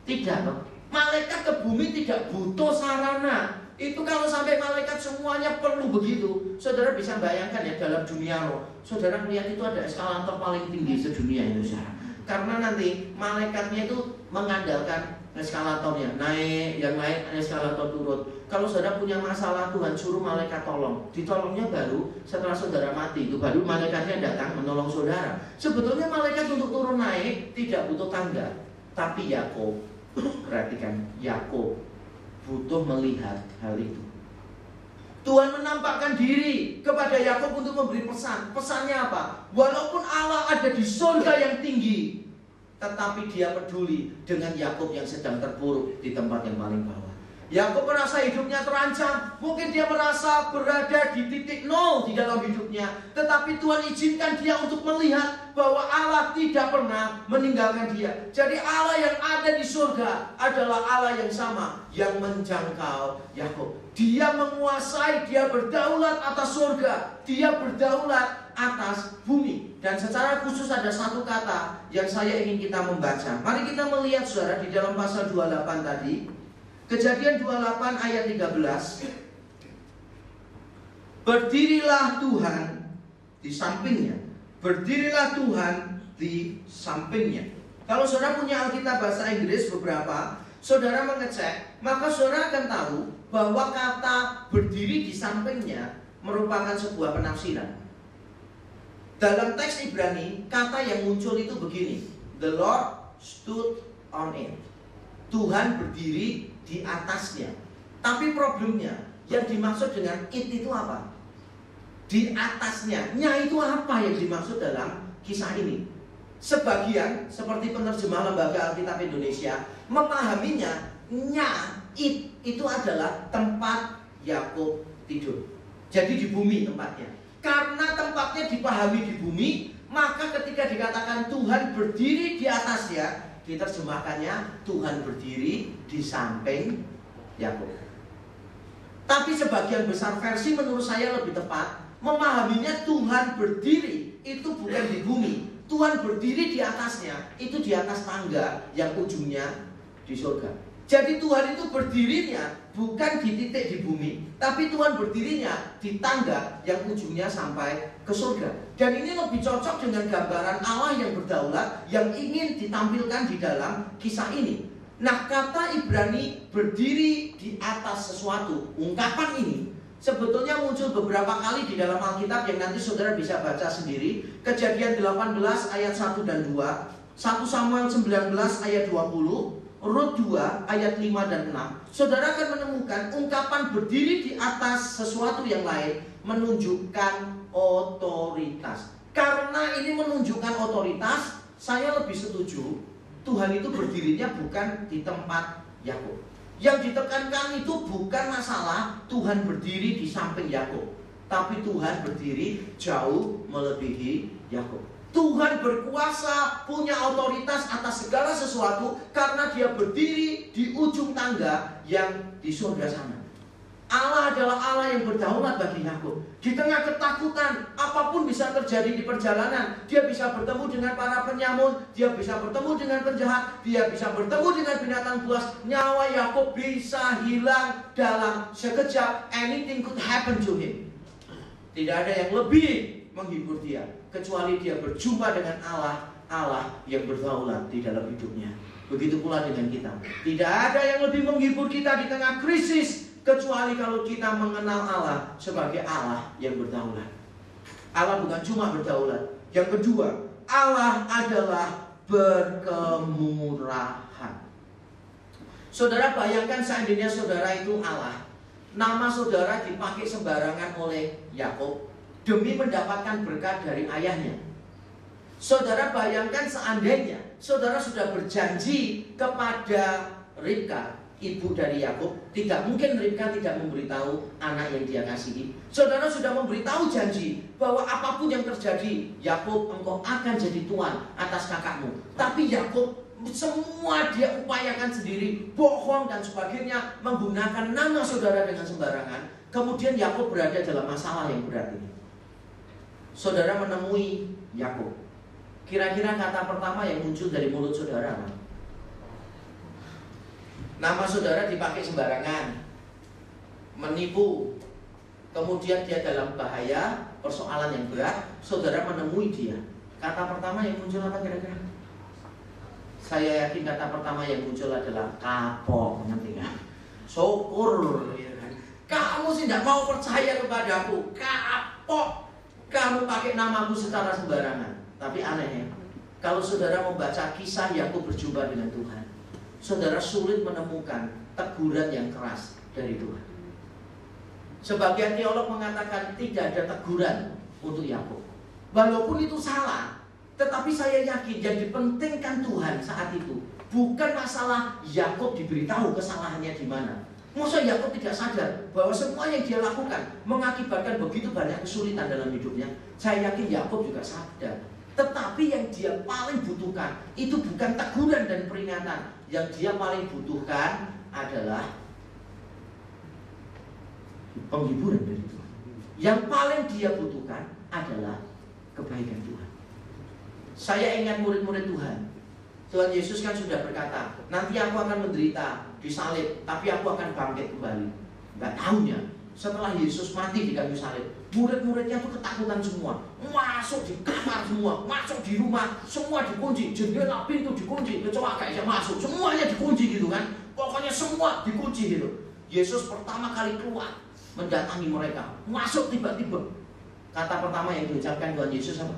Tidak toh. Malaikat ke bumi tidak butuh sarana. Itu kalau sampai malaikat semuanya perlu begitu, saudara bisa bayangkan ya dalam dunia roh. Saudara melihat itu ada eskalator paling tinggi sedunia itu saudara. Karena nanti malaikatnya itu mengandalkan eskalatornya, naik, yang naik eskalator turun. Kalau saudara punya masalah, Tuhan suruh malaikat tolong. Ditolongnya baru setelah saudara mati, itu baru malaikatnya datang menolong saudara. Sebetulnya malaikat untuk turun naik tidak butuh tangga. Tapi Yakub, perhatikan, Yakub butuh melihat hal itu. Tuhan menampakkan diri kepada Yakub untuk memberi pesan. Pesannya apa? Walaupun Allah ada di surga yang tinggi, tetapi dia peduli dengan Yakub yang sedang terpuruk di tempat yang paling bawah. Yakub merasa hidupnya terancam. Mungkin dia merasa berada di titik nol di dalam hidupnya. Tetapi Tuhan izinkan dia untuk melihat bahwa Allah tidak pernah meninggalkan dia. Jadi Allah yang ada di surga adalah Allah yang sama yang menjangkau Yakub. Dia menguasai, dia berdaulat atas surga, dia berdaulat atas bumi. Dan secara khusus ada satu kata yang saya ingin kita membaca. Mari kita melihat saudara di dalam pasal 28 tadi. Kejadian 28 ayat 13. Berdirilah Tuhan di sampingnya. Berdirilah Tuhan di sampingnya. Kalau saudara punya Alkitab bahasa Inggris beberapa, saudara mengecek, maka saudara akan tahu bahwa kata berdiri di sampingnya merupakan sebuah penafsiran. Dalam teks Ibrani, kata yang muncul itu begini: The Lord stood on it. Tuhan berdiri di atasnya. Tapi problemnya, yang dimaksud dengan it itu apa? Di atasnya. Nya itu apa yang dimaksud dalam kisah ini? Sebagian, seperti penerjemah Lembaga Alkitab Indonesia, memahaminya nya it itu adalah tempat Yakub tidur. Jadi di bumi tempatnya. Karena tempatnya dipahami di bumi, maka ketika dikatakan Tuhan berdiri di atasnya, diterjemahkannya Tuhan berdiri di samping Yakub. Tapi sebagian besar versi menurut saya lebih tepat memahaminya Tuhan berdiri itu bukan di bumi. Tuhan berdiri di atasnya, itu di atas tangga yang ujungnya di surga. Jadi Tuhan itu berdirinya bukan di titik di bumi, tapi Tuhan berdirinya di tangga yang ujungnya sampai ke surga. Dan ini lebih cocok dengan gambaran Allah yang berdaulat yang ingin ditampilkan di dalam kisah ini. Nah, kata Ibrani berdiri di atas sesuatu, ungkapan ini sebetulnya muncul beberapa kali di dalam Alkitab yang nanti saudara bisa baca sendiri. Kejadian 18 ayat 1 dan 2, 1 Samuel 19 ayat 20, Rut 2 ayat 5 dan 6. Saudara akan menemukan ungkapan berdiri di atas sesuatu yang lain menunjukkan otoritas. Karena ini menunjukkan otoritas, saya lebih setuju Tuhan itu berdirinya bukan di tempat Yakub. Yang ditekankan itu bukan masalah Tuhan berdiri di samping Yakub, tapi Tuhan berdiri jauh melebihi Yakub. Tuhan berkuasa, punya otoritas atas segala sesuatu karena dia berdiri di ujung tangga yang di surga sana. Allah adalah Allah yang berdaulat bagi Yakub. Di tengah ketakutan, apapun bisa terjadi di perjalanan. Dia bisa bertemu dengan para penyamun, dia bisa bertemu dengan penjahat, dia bisa bertemu dengan binatang buas. Nyawa Yakub bisa hilang dalam sekejap. Anything could happen to him. Tidak ada yang lebih menghibur dia kecuali dia berjumpa dengan Allah yang berdaulat di dalam hidupnya. Begitu pula dengan kita. Tidak ada yang lebih menghibur kita di tengah krisis kecuali kalau kita mengenal Allah sebagai Allah yang berdaulat. Allah bukan cuma berdaulat. Yang kedua, Allah adalah berkemurahan. Saudara bayangkan seandainya saudara itu Allah, nama saudara dipakai sembarangan oleh Yakub demi mendapatkan berkat dari ayahnya. Saudara bayangkan seandainya saudara sudah berjanji kepada Ribka, ibu dari Yakub. Tidak mungkin Ribka tidak memberitahu anak yang dia kasihi. Saudara sudah memberitahu janji bahwa apapun yang terjadi, Yakub, engkau akan jadi tuan atas kakakmu. Tapi Yakub semua dia upayakan sendiri, bohong dan sebagainya, menggunakan nama saudara dengan sembarangan. Kemudian Yakub berada dalam masalah yang berat ini. Saudara menemui Yakub. Kira-kira kata pertama yang muncul dari mulut saudara apa? Nama saudara dipakai sembarangan, menipu. Kemudian dia dalam bahaya, persoalan yang berat. Saudara menemui dia. Kata pertama yang muncul apa kira-kira? Saya yakin kata pertama yang muncul adalah kapok, nanti kan? Syukur, ya kan? Kamu sih tidak mau percaya kepadaku, kapok. Kamu pakai namaku secara sembarangan. Tapi anehnya, kalau saudara membaca kisah Yakub berjumpa dengan Tuhan, saudara sulit menemukan teguran yang keras dari Tuhan. Sebagian teolog mengatakan tidak ada teguran untuk Yakub. Walaupun itu salah, tetapi saya yakin yang dipentingkan Tuhan saat itu bukan masalah Yakub diberitahu kesalahannya di mana. Masa Yakub tidak sadar bahwa semua yang dia lakukan mengakibatkan begitu banyak kesulitan dalam hidupnya? Saya yakin Yakub juga sadar. Tetapi yang dia paling butuhkan itu bukan teguran dan peringatan. Yang dia paling butuhkan adalah penghiburan dari Tuhan. Yang paling dia butuhkan adalah kebaikan Tuhan. Saya ingat murid-murid Tuhan. Tuhan Yesus kan sudah berkata, nanti aku akan menderita, disalib, tapi aku akan bangkit kembali. Nggak tahunya, setelah Yesus mati di kayu salib, murid-muridnya itu ketakutan semua. Masuk di kamar semua, masuk di rumah, semua dikunci, jendela pintu dikunci, kecoa gak bisa masuk, semuanya dikunci gitu kan. Pokoknya semua dikunci gitu. Yesus pertama kali keluar, mendatangi mereka, masuk tiba-tiba. Kata pertama yang diucapkan Tuhan Yesus apa?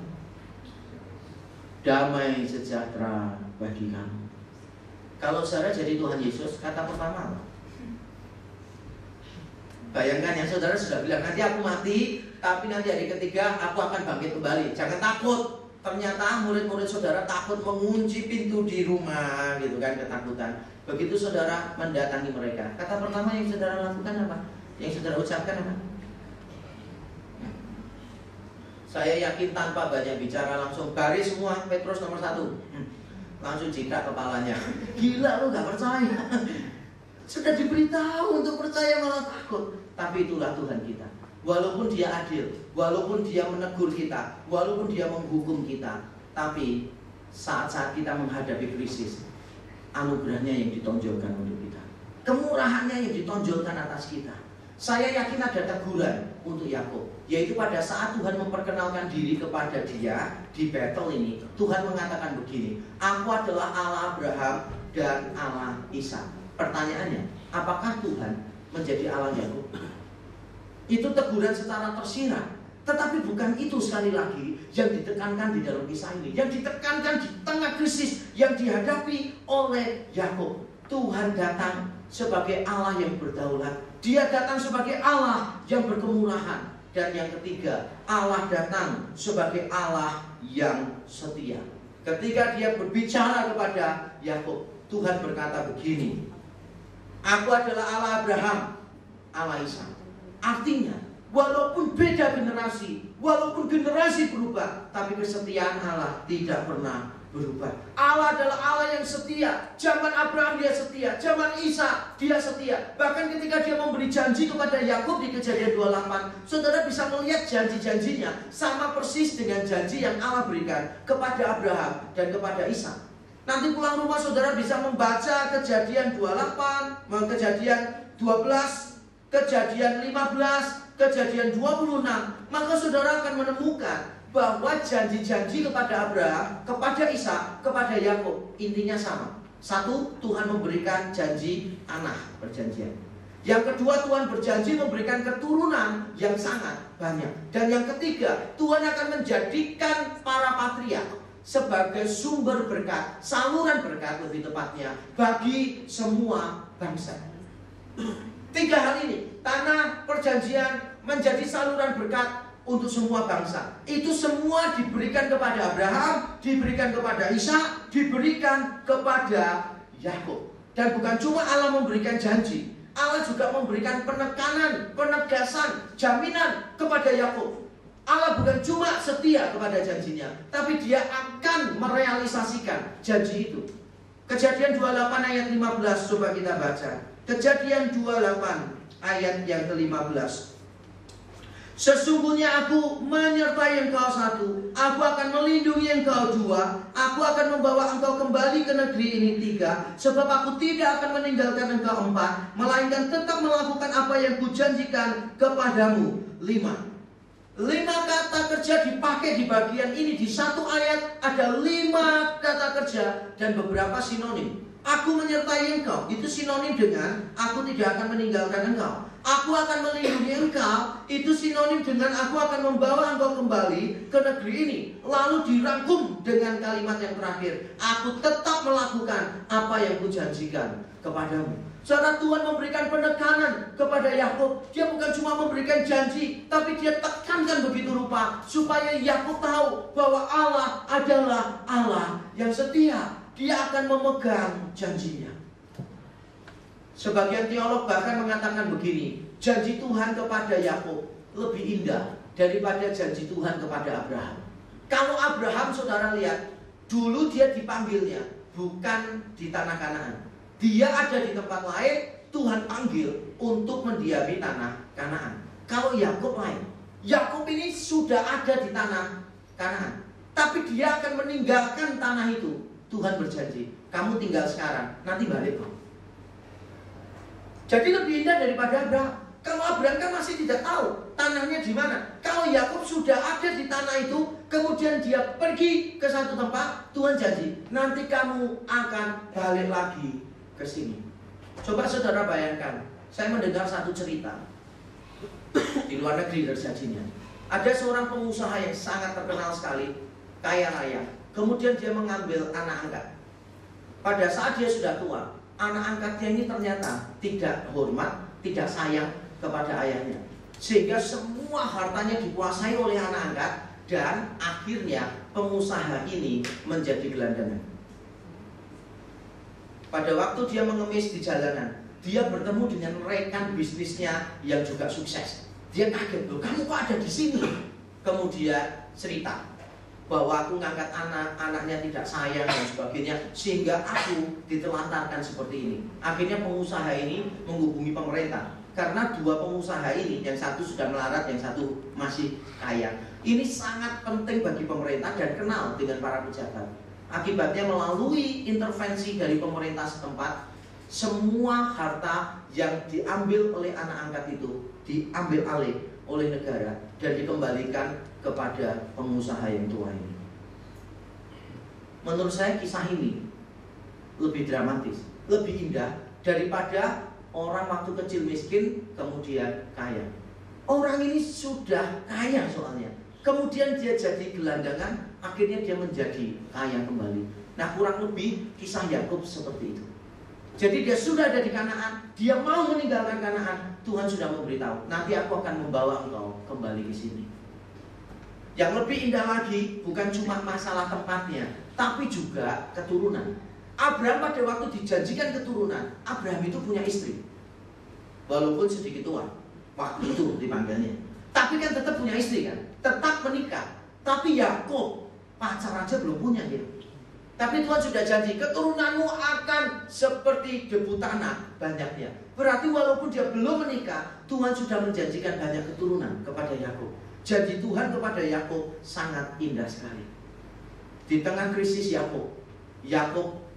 Damai sejahtera bagi kamu. Kalau saudara jadi Tuhan Yesus, kata pertama apa? Bayangkan ya, saudara sudah bilang, nanti aku mati, tapi nanti hari ketiga aku akan bangkit kembali. Jangan takut. Ternyata murid-murid saudara takut mengunci pintu di rumah, gitu kan, ketakutan. Begitu saudara mendatangi mereka, kata pertama yang saudara lakukan apa? Yang saudara ucapkan apa? Saya yakin tanpa banyak bicara langsung baris semua, Petrus nomor 1. Langsung jidat kepalanya. Gila lu gak percaya. Sudah diberitahu untuk percaya malah takut. Tapi itulah Tuhan kita. Walaupun dia adil, walaupun dia menegur kita, walaupun dia menghukum kita, tapi saat-saat kita menghadapi krisis, anugerahnya yang ditonjolkan untuk kita, kemurahannya yang ditonjolkan atas kita. Saya yakin ada teguran untuk Yakub, yaitu pada saat Tuhan memperkenalkan diri kepada dia di Betel ini, Tuhan mengatakan begini, aku adalah Allah Abraham dan Allah Ishak. Pertanyaannya, apakah Tuhan menjadi Allah Yakub? Itu teguran secara tersirat. Tetapi bukan itu sekali lagi yang ditekankan di dalam kisah ini. Yang ditekankan di tengah krisis yang dihadapi oleh Yakub, Tuhan datang sebagai Allah yang berdaulat. Dia datang sebagai Allah yang berkemurahan. Dan yang ketiga, Allah datang sebagai Allah yang setia. Ketika dia berbicara kepada Yakub, Tuhan berkata begini, aku adalah Allah Abraham, Allah Ishak. Artinya, walaupun beda generasi, walaupun generasi berubah, tapi kesetiaan Allah tidak pernah berubah. Allah adalah Allah yang setia. Zaman Abraham dia setia, zaman Ishak dia setia. Bahkan ketika dia memberi janji kepada Yakub di Kejadian 28, saudara bisa melihat janji-janjinya sama persis dengan janji yang Allah berikan kepada Abraham dan kepada Ishak. Nanti pulang rumah saudara bisa membaca Kejadian 28, Kejadian 12, Kejadian 15, Kejadian 26, maka saudara akan menemukan bahwa janji-janji kepada Abraham, kepada Ishak, kepada Yakub intinya sama. Satu, Tuhan memberikan janji anak, perjanjian. Yang kedua, Tuhan berjanji memberikan keturunan yang sangat banyak. Dan yang ketiga, Tuhan akan menjadikan para patriark, sebagai sumber berkat, saluran berkat lebih tepatnya, bagi semua bangsa. 3 hal ini, tanah perjanjian menjadi saluran berkat untuk semua bangsa. Itu semua diberikan kepada Abraham, diberikan kepada Ishak, diberikan kepada Yakub. Dan bukan cuma Allah memberikan janji, Allah juga memberikan penekanan, penegasan, jaminan kepada Yakub. Allah bukan cuma setia kepada janjinya, tapi dia akan merealisasikan janji itu. Kejadian 28 ayat 15, coba kita baca. Kejadian 28 ayat yang ke-15. Sesungguhnya aku menyertai engkau 1, aku akan melindungi engkau 2, aku akan membawa engkau kembali ke negeri ini 3, sebab aku tidak akan meninggalkan engkau 4, melainkan tetap melakukan apa yang kujanjikan kepadamu 5. 5 kata kerja dipakai di bagian ini. Di satu ayat ada 5 kata kerja dan beberapa sinonim. Aku menyertai engkau, itu sinonim dengan aku tidak akan meninggalkan engkau. Aku akan melindungi engkau, itu sinonim dengan aku akan membawa engkau kembali ke negeri ini. Lalu dirangkum dengan kalimat yang terakhir, aku tetap melakukan apa yang kujanjikan kepadamu. Saudara, Tuhan memberikan penekanan kepada Yakub. Dia bukan cuma memberikan janji, tapi dia tekankan begitu rupa supaya Yakub tahu bahwa Allah adalah Allah yang setia. Dia akan memegang janjinya. Sebagian teolog bahkan mengatakan begini, janji Tuhan kepada Yakub lebih indah daripada janji Tuhan kepada Abraham. Kalau Abraham, saudara lihat, dulu dia dipanggilnya bukan di tanah Kanaan. Dia ada di tempat lain, Tuhan panggil untuk mendiami tanah Kanaan. Kalau Yakub lain, Yakub ini sudah ada di tanah Kanaan, tapi dia akan meninggalkan tanah itu. Tuhan berjanji, kamu tinggal sekarang, nanti balik kok. Jadi lebih indah daripada Abraham. Kalau Abraham kan masih tidak tahu tanahnya di mana. Kalau Yakub sudah ada di tanah itu, kemudian dia pergi ke satu tempat, Tuhan janji, nanti kamu akan balik lagi ke sini. Coba saudara bayangkan, saya mendengar satu cerita di luar negeri terjadinya. Ada seorang pengusaha yang sangat terkenal sekali, kaya raya. Kemudian dia mengambil anak angkat. Pada saat dia sudah tua, anak angkatnya ini ternyata tidak hormat, tidak sayang kepada ayahnya. Sehingga semua hartanya dikuasai oleh anak angkat. Dan akhirnya pengusaha ini menjadi gelandangan. Pada waktu dia mengemis di jalanan, dia bertemu dengan rekan bisnisnya yang juga sukses. Dia kaget, loh, kamu kok ada di sini? Kemudian cerita bahwa aku ngangkat anaknya tidak sayang dan sebagainya, sehingga aku ditelantarkan seperti ini. Akhirnya pengusaha ini menghubungi pemerintah, karena 2 pengusaha ini, yang satu sudah melarat, yang satu masih kaya. Ini sangat penting bagi pemerintah dan kenal dengan para pejabat. Akibatnya melalui intervensi dari pemerintah setempat, semua harta yang diambil oleh anak angkat itu diambil alih oleh negara dan dikembalikan kepada pengusaha yang tua ini. Menurut saya kisah ini lebih dramatis, lebih indah daripada orang waktu kecil miskin kemudian kaya. Orang ini sudah kaya soalnya, kemudian dia jadi gelandangan, akhirnya dia menjadi kaya kembali. Nah, kurang lebih kisah Yakub seperti itu. Jadi dia sudah ada di Kanaan, dia mau meninggalkan Kanaan. Tuhan sudah memberitahu, nanti aku akan membawa engkau kembali ke sini. Yang lebih indah lagi, bukan cuma masalah tempatnya, tapi juga keturunan. Abraham pada waktu dijanjikan keturunan, Abraham itu punya istri, walaupun sedikit tua waktu itu dipanggilnya, tapi kan tetap punya istri kan, tetap menikah. Tapi Yakub pacar aja belum punya dia. Tapi Tuhan sudah janji, keturunanmu akan seperti debu tanah banyaknya. Berarti walaupun dia belum menikah, Tuhan sudah menjanjikan banyak keturunan kepada Yakub. Janji Tuhan kepada Yakub sangat indah sekali. Di tengah krisis Yakub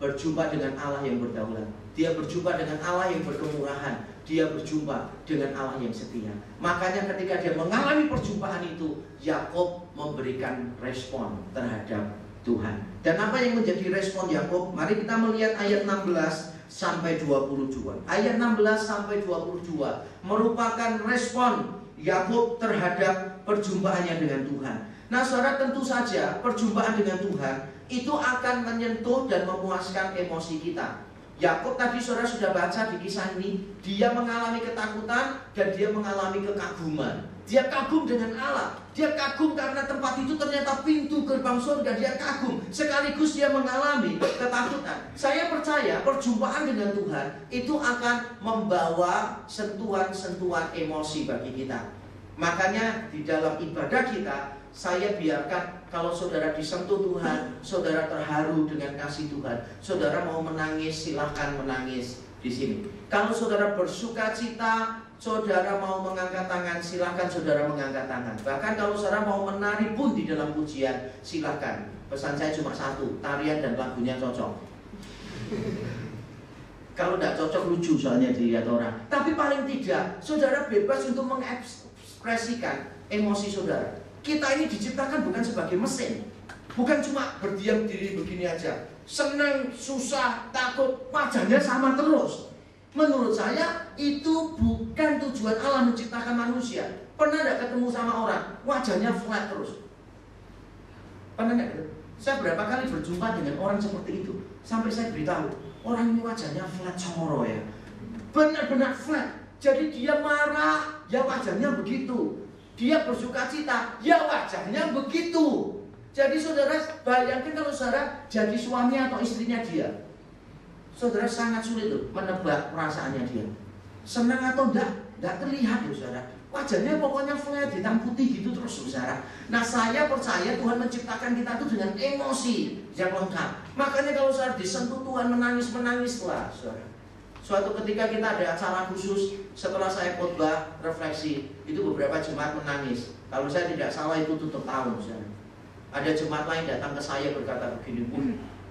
berjumpa dengan Allah yang berdaulat. Dia berjumpa dengan Allah yang berkemurahan. Dia berjumpa dengan Allah yang setia. Makanya ketika dia mengalami perjumpaan itu, Yakub memberikan respon terhadap Tuhan. Dan apa yang menjadi respon Yakub? Mari kita melihat ayat 16 sampai 22. Ayat 16 sampai 22 merupakan respon Yakub terhadap perjumpaannya dengan Tuhan. Nah saudara, tentu saja perjumpaan dengan Tuhan itu akan menyentuh dan memuaskan emosi kita. Yakub tadi saudara sudah baca di kisah ini, dia mengalami ketakutan dan dia mengalami kekaguman. Dia kagum dengan Allah. Dia kagum karena tempat itu ternyata pintu gerbang surga. Dia kagum, sekaligus dia mengalami ketakutan. Saya percaya perjumpaan dengan Tuhan itu akan membawa sentuhan-sentuhan emosi bagi kita. Makanya di dalam ibadah kita, saya biarkan kalau saudara disentuh Tuhan, saudara terharu dengan kasih Tuhan, saudara mau menangis, silahkan menangis di sini. Kalau saudara bersuka cita, saudara mau mengangkat tangan, silahkan saudara mengangkat tangan. Bahkan kalau saudara mau menari pun di dalam pujian, silahkan. Pesan saya cuma satu, tarian dan lagunya cocok. Kalau tidak cocok lucu soalnya dilihat orang. Tapi paling tidak, saudara bebas untuk mengekspresikan emosi saudara. Kita ini diciptakan bukan sebagai mesin, bukan cuma berdiam diri begini aja. Senang, susah, takut, wajahnya sama terus. Menurut saya itu bukan tujuan Allah menciptakan manusia. Pernah tidak ketemu sama orang wajahnya flat terus? Pernah tidak? Saya berapa kali berjumpa dengan orang seperti itu, sampai saya beritahu, orang ini wajahnya flat coro ya, benar-benar flat. Jadi dia marah, ya wajahnya begitu. Dia bersuka cita, ya wajahnya begitu. Jadi saudara bayangkan kalau saudara jadi suami atau istrinya dia, saudara sangat sulit tuh menebak perasaannya dia. Senang atau enggak terlihat loh saudara. Wajahnya pokoknya flat, hitam putih gitu terus saudara. Nah saya percaya Tuhan menciptakan kita tuh dengan emosi yang lengkap. Makanya kalau saudara disentuh Tuhan menangislah saudara. Suatu ketika kita ada acara khusus, setelah saya khotbah refleksi, itu beberapa jemaat menangis. Kalau saya tidak salah itu tutup tahun saudara. Ada jemaat lain datang ke saya berkata begini,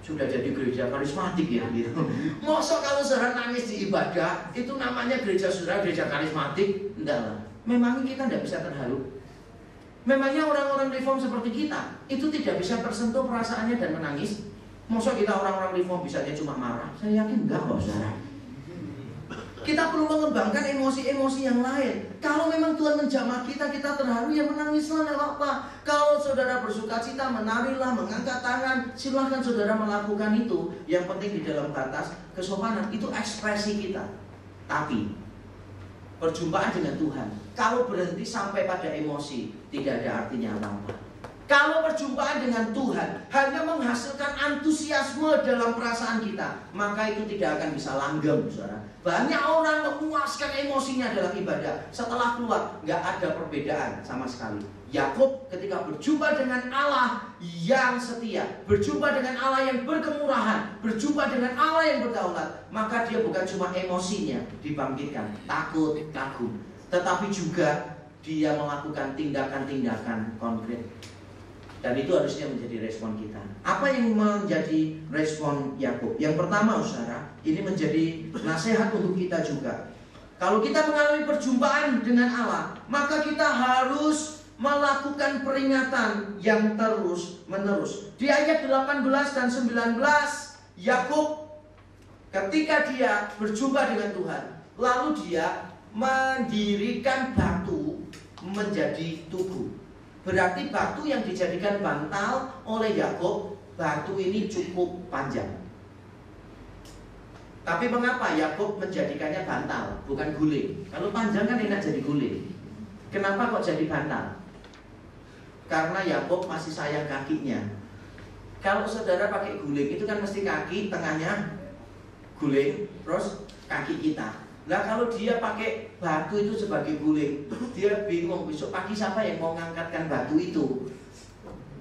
sudah jadi gereja karismatik ya gitu. Masa kalau saudara nangis di ibadah, itu namanya gereja saudara, gereja karismatik? Enggak lah. Memangnya kita tidak bisa terharu? Memangnya orang-orang reform seperti kita itu tidak bisa tersentuh perasaannya dan menangis? Masa kita orang-orang reform bisanya cuma marah? Saya yakin enggak kok saudara. Kita perlu mengembangkan emosi-emosi yang lain. Kalau memang Tuhan menjamah kita terharu, ya menangislah, tidak apa-apa. Kalau saudara bersuka cita, menarilah, mengangkat tangan, silahkan saudara melakukan itu. Yang penting di dalam batas kesopanan, itu ekspresi kita. Tapi perjumpaan dengan Tuhan, kalau berhenti sampai pada emosi, tidak ada artinya apa-apa. Kalau perjumpaan dengan Tuhan hanya menghasilkan antusiasme dalam perasaan kita, maka itu tidak akan bisa langgeng, saudara. Banyak orang memuaskan emosinya dalam ibadah. Setelah keluar, nggak ada perbedaan sama sekali. Yakub ketika berjumpa dengan Allah yang setia, berjumpa dengan Allah yang berkemurahan, berjumpa dengan Allah yang berdaulat, maka dia bukan cuma emosinya dibangkitkan, takut, kagum, tetapi juga dia melakukan tindakan-tindakan konkret. Dan itu harusnya menjadi respon kita. Apa yang menjadi respon Yakub? Yang pertama, saudara, ini menjadi nasihat untuk kita juga. Kalau kita mengalami perjumpaan dengan Allah, maka kita harus melakukan peringatan yang terus-menerus. Di ayat 18 dan 19, Yakub ketika dia berjumpa dengan Tuhan, lalu dia mendirikan batu menjadi tugu. Berarti batu yang dijadikan bantal oleh Yakub, batu ini cukup panjang. Tapi mengapa Yakub menjadikannya bantal, bukan guling? Kalau panjang kan enak jadi guling. Kenapa kok jadi bantal? Karena Yakub masih sayang kakinya. Kalau saudara pakai guling itu kan mesti kaki tengahnya guling, terus kaki kita. Nah kalau dia pakai batu itu sebagai guling, dia bingung besok pagi siapa yang mau mengangkatkan batu itu.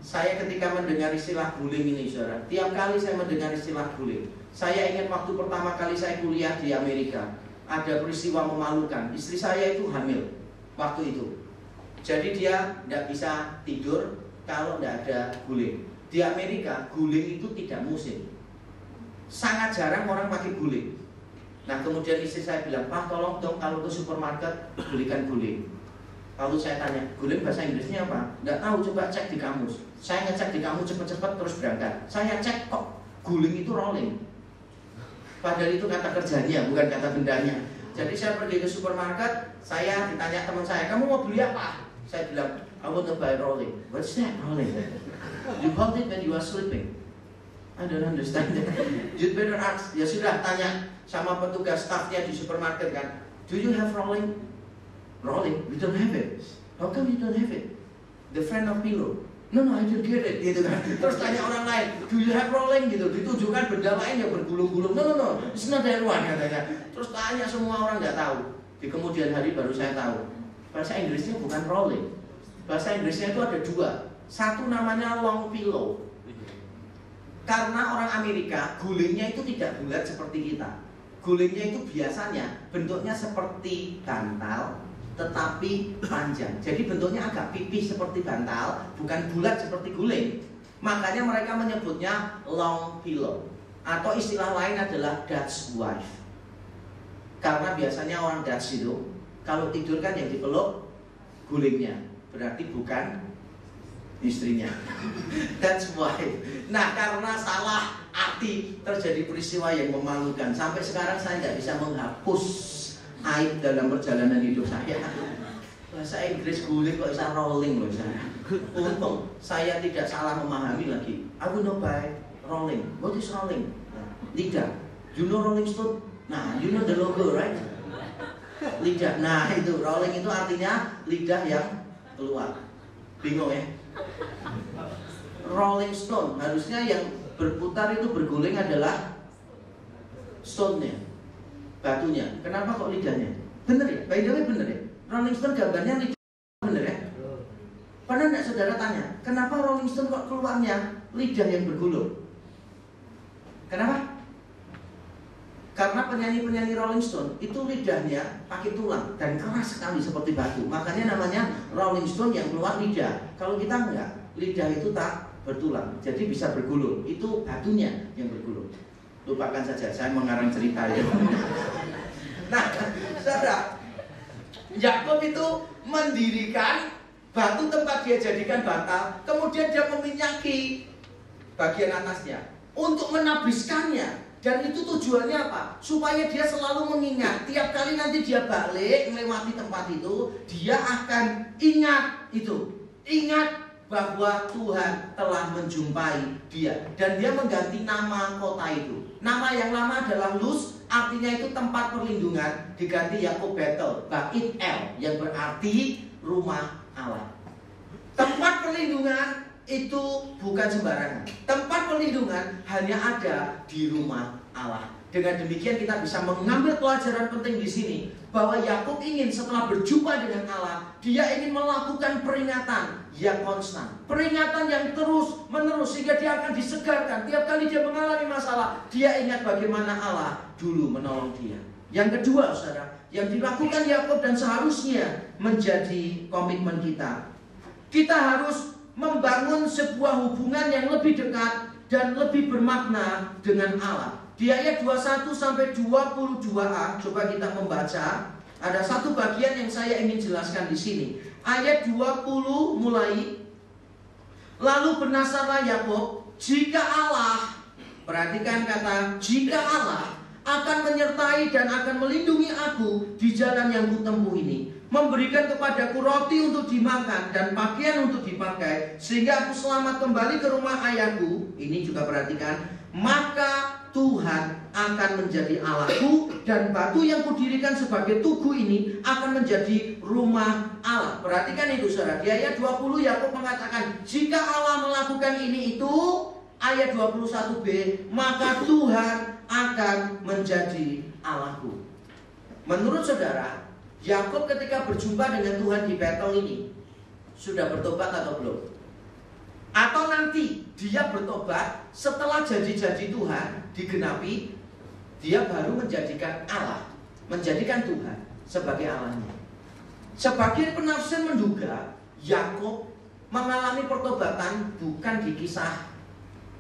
Saya ketika mendengar istilah guling ini saudara, tiap kali saya mendengar istilah guling, saya ingat waktu pertama kali saya kuliah di Amerika, ada peristiwa memalukan. Istri saya itu hamil waktu itu. Jadi dia tidak bisa tidur kalau tidak ada guling. Di Amerika guling itu tidak musim. Sangat jarang orang pakai guling. Nah kemudian istri saya bilang, Pak tolong dong kalau ke supermarket belikan guling. Lalu saya tanya, guling bahasa Inggrisnya apa? Nggak tahu, coba cek di kamus. Saya ngecek di kamus cepet-cepet terus berangkat. Saya cek kok guling itu rolling. Padahal itu kata kerjanya, bukan kata bendanya. Jadi saya pergi ke supermarket, Saya ditanya teman saya, kamu mau beli apa? Saya bilang, I want to buy rolling. What's that rolling? You bought it when you are sleeping. I don't understand that. You'd better ask. Ya sudah, tanya sama petugas staffnya di supermarket kan. Do you have rolling? Rolling? We don't have it. How come you don't have it? The friend of pillow. No, I don't get it, gitu kan. Terus tanya orang lain, do you have rolling, gitu. Ditunjukkan benda lain yang bergulung-gulung. No, it's not that one, katanya. Terus tanya semua orang nggak tahu. Di kemudian hari baru saya tahu, bahasa Inggrisnya bukan rolling. Bahasa Inggrisnya itu ada dua. Satu namanya long pillow. Karena orang Amerika gulingnya itu tidak bulat seperti kita. Gulingnya itu biasanya bentuknya seperti bantal, tetapi panjang. Jadi bentuknya agak pipih seperti bantal, bukan bulat seperti guling. Makanya mereka menyebutnya long pillow. Atau istilah lain adalah Dutch wife. Karena biasanya orang Dutch itu kalau tidur kan yang dipeluk gulingnya, berarti bukan istrinya. Dutch wife. Nah, karena salah arti terjadi peristiwa yang memalukan. Sampai sekarang saya tidak bisa menghapus aib dalam perjalanan hidup saya. Bahasa Inggris guling kok bisa rolling loh saya. Untung saya tidak salah memahami lagi. I will not buy rolling. What is rolling? Lidah. You know Rolling Stone? Nah, you know the logo, right? Lidah. Nah, itu rolling itu artinya lidah yang keluar. Bingung ya? Rolling Stone harusnya yang berputar itu berguling adalah stone-nya, batunya. Kenapa kok lidahnya? Bener ya? By the way bener ya? Rolling Stone gambarnya lidah, bener ya? Pernah nggak saudara tanya, kenapa Rolling Stone kok keluarnya lidah yang bergulung? Kenapa? Karena penyanyi-penyanyi Rolling Stone itu lidahnya pakai tulang dan keras sekali seperti batu. Makanya namanya Rolling Stone yang keluar lidah. Kalau kita enggak, lidah itu tak bertulang, jadi bisa bergulung. Itu batunya yang bergulung. Lupakan saja, saya mengarang cerita ya. Nah, saudara, Yakub itu mendirikan batu tempat dia jadikan bantal, kemudian dia meminyaki bagian atasnya untuk menabiskannya. Dan itu tujuannya apa? Supaya dia selalu mengingat. Tiap kali nanti dia balik melewati tempat itu, dia akan ingat itu. Ingat bahwa Tuhan telah menjumpai dia. Dan dia mengganti nama kota itu. Nama yang lama adalah Luz, artinya itu tempat perlindungan. Diganti Yakub Bethel, Bait El, yang berarti rumah Allah. Tempat perlindungan itu bukan sembarangan. Tempat perlindungan hanya ada di rumah Allah. Dengan demikian kita bisa mengambil pelajaran penting di sini bahwa Yakub ingin setelah berjumpa dengan Allah, dia ingin melakukan peringatan yang konstan, peringatan yang terus menerus sehingga dia akan disegarkan. Tiap kali dia mengalami masalah, dia ingat bagaimana Allah dulu menolong dia. Yang kedua, saudara, yang dilakukan Yakub dan seharusnya menjadi komitmen kita. Kita harus membangun sebuah hubungan yang lebih dekat dan lebih bermakna dengan Allah. Di ayat 21-22a, coba kita membaca. Ada satu bagian yang saya ingin jelaskan di sini. Ayat 20 mulai. Lalu bernasarlah Yakub, jika Allah, perhatikan kata jika Allah akan menyertai dan akan melindungi aku di jalan yang kutempuh ini, memberikan kepadaku roti untuk dimakan dan pakaian untuk dipakai, sehingga aku selamat kembali ke rumah ayahku. Ini juga perhatikan, maka Tuhan akan menjadi Allahku, dan batu yang kudirikan sebagai tugu ini akan menjadi rumah Allah. Perhatikan itu saudara. Di ayat 20 Yakub mengatakan, jika Allah melakukan ini itu, ayat 21b, maka Tuhan akan menjadi Allahku. Menurut saudara, Yakub ketika berjumpa dengan Tuhan di Bethel ini sudah bertobat atau belum? Atau nanti dia bertobat setelah janji-janji Tuhan digenapi, dia baru menjadikan Allah, menjadikan Tuhan sebagai Allahnya. Sebagian penafsir menduga Yakub mengalami pertobatan bukan di kisah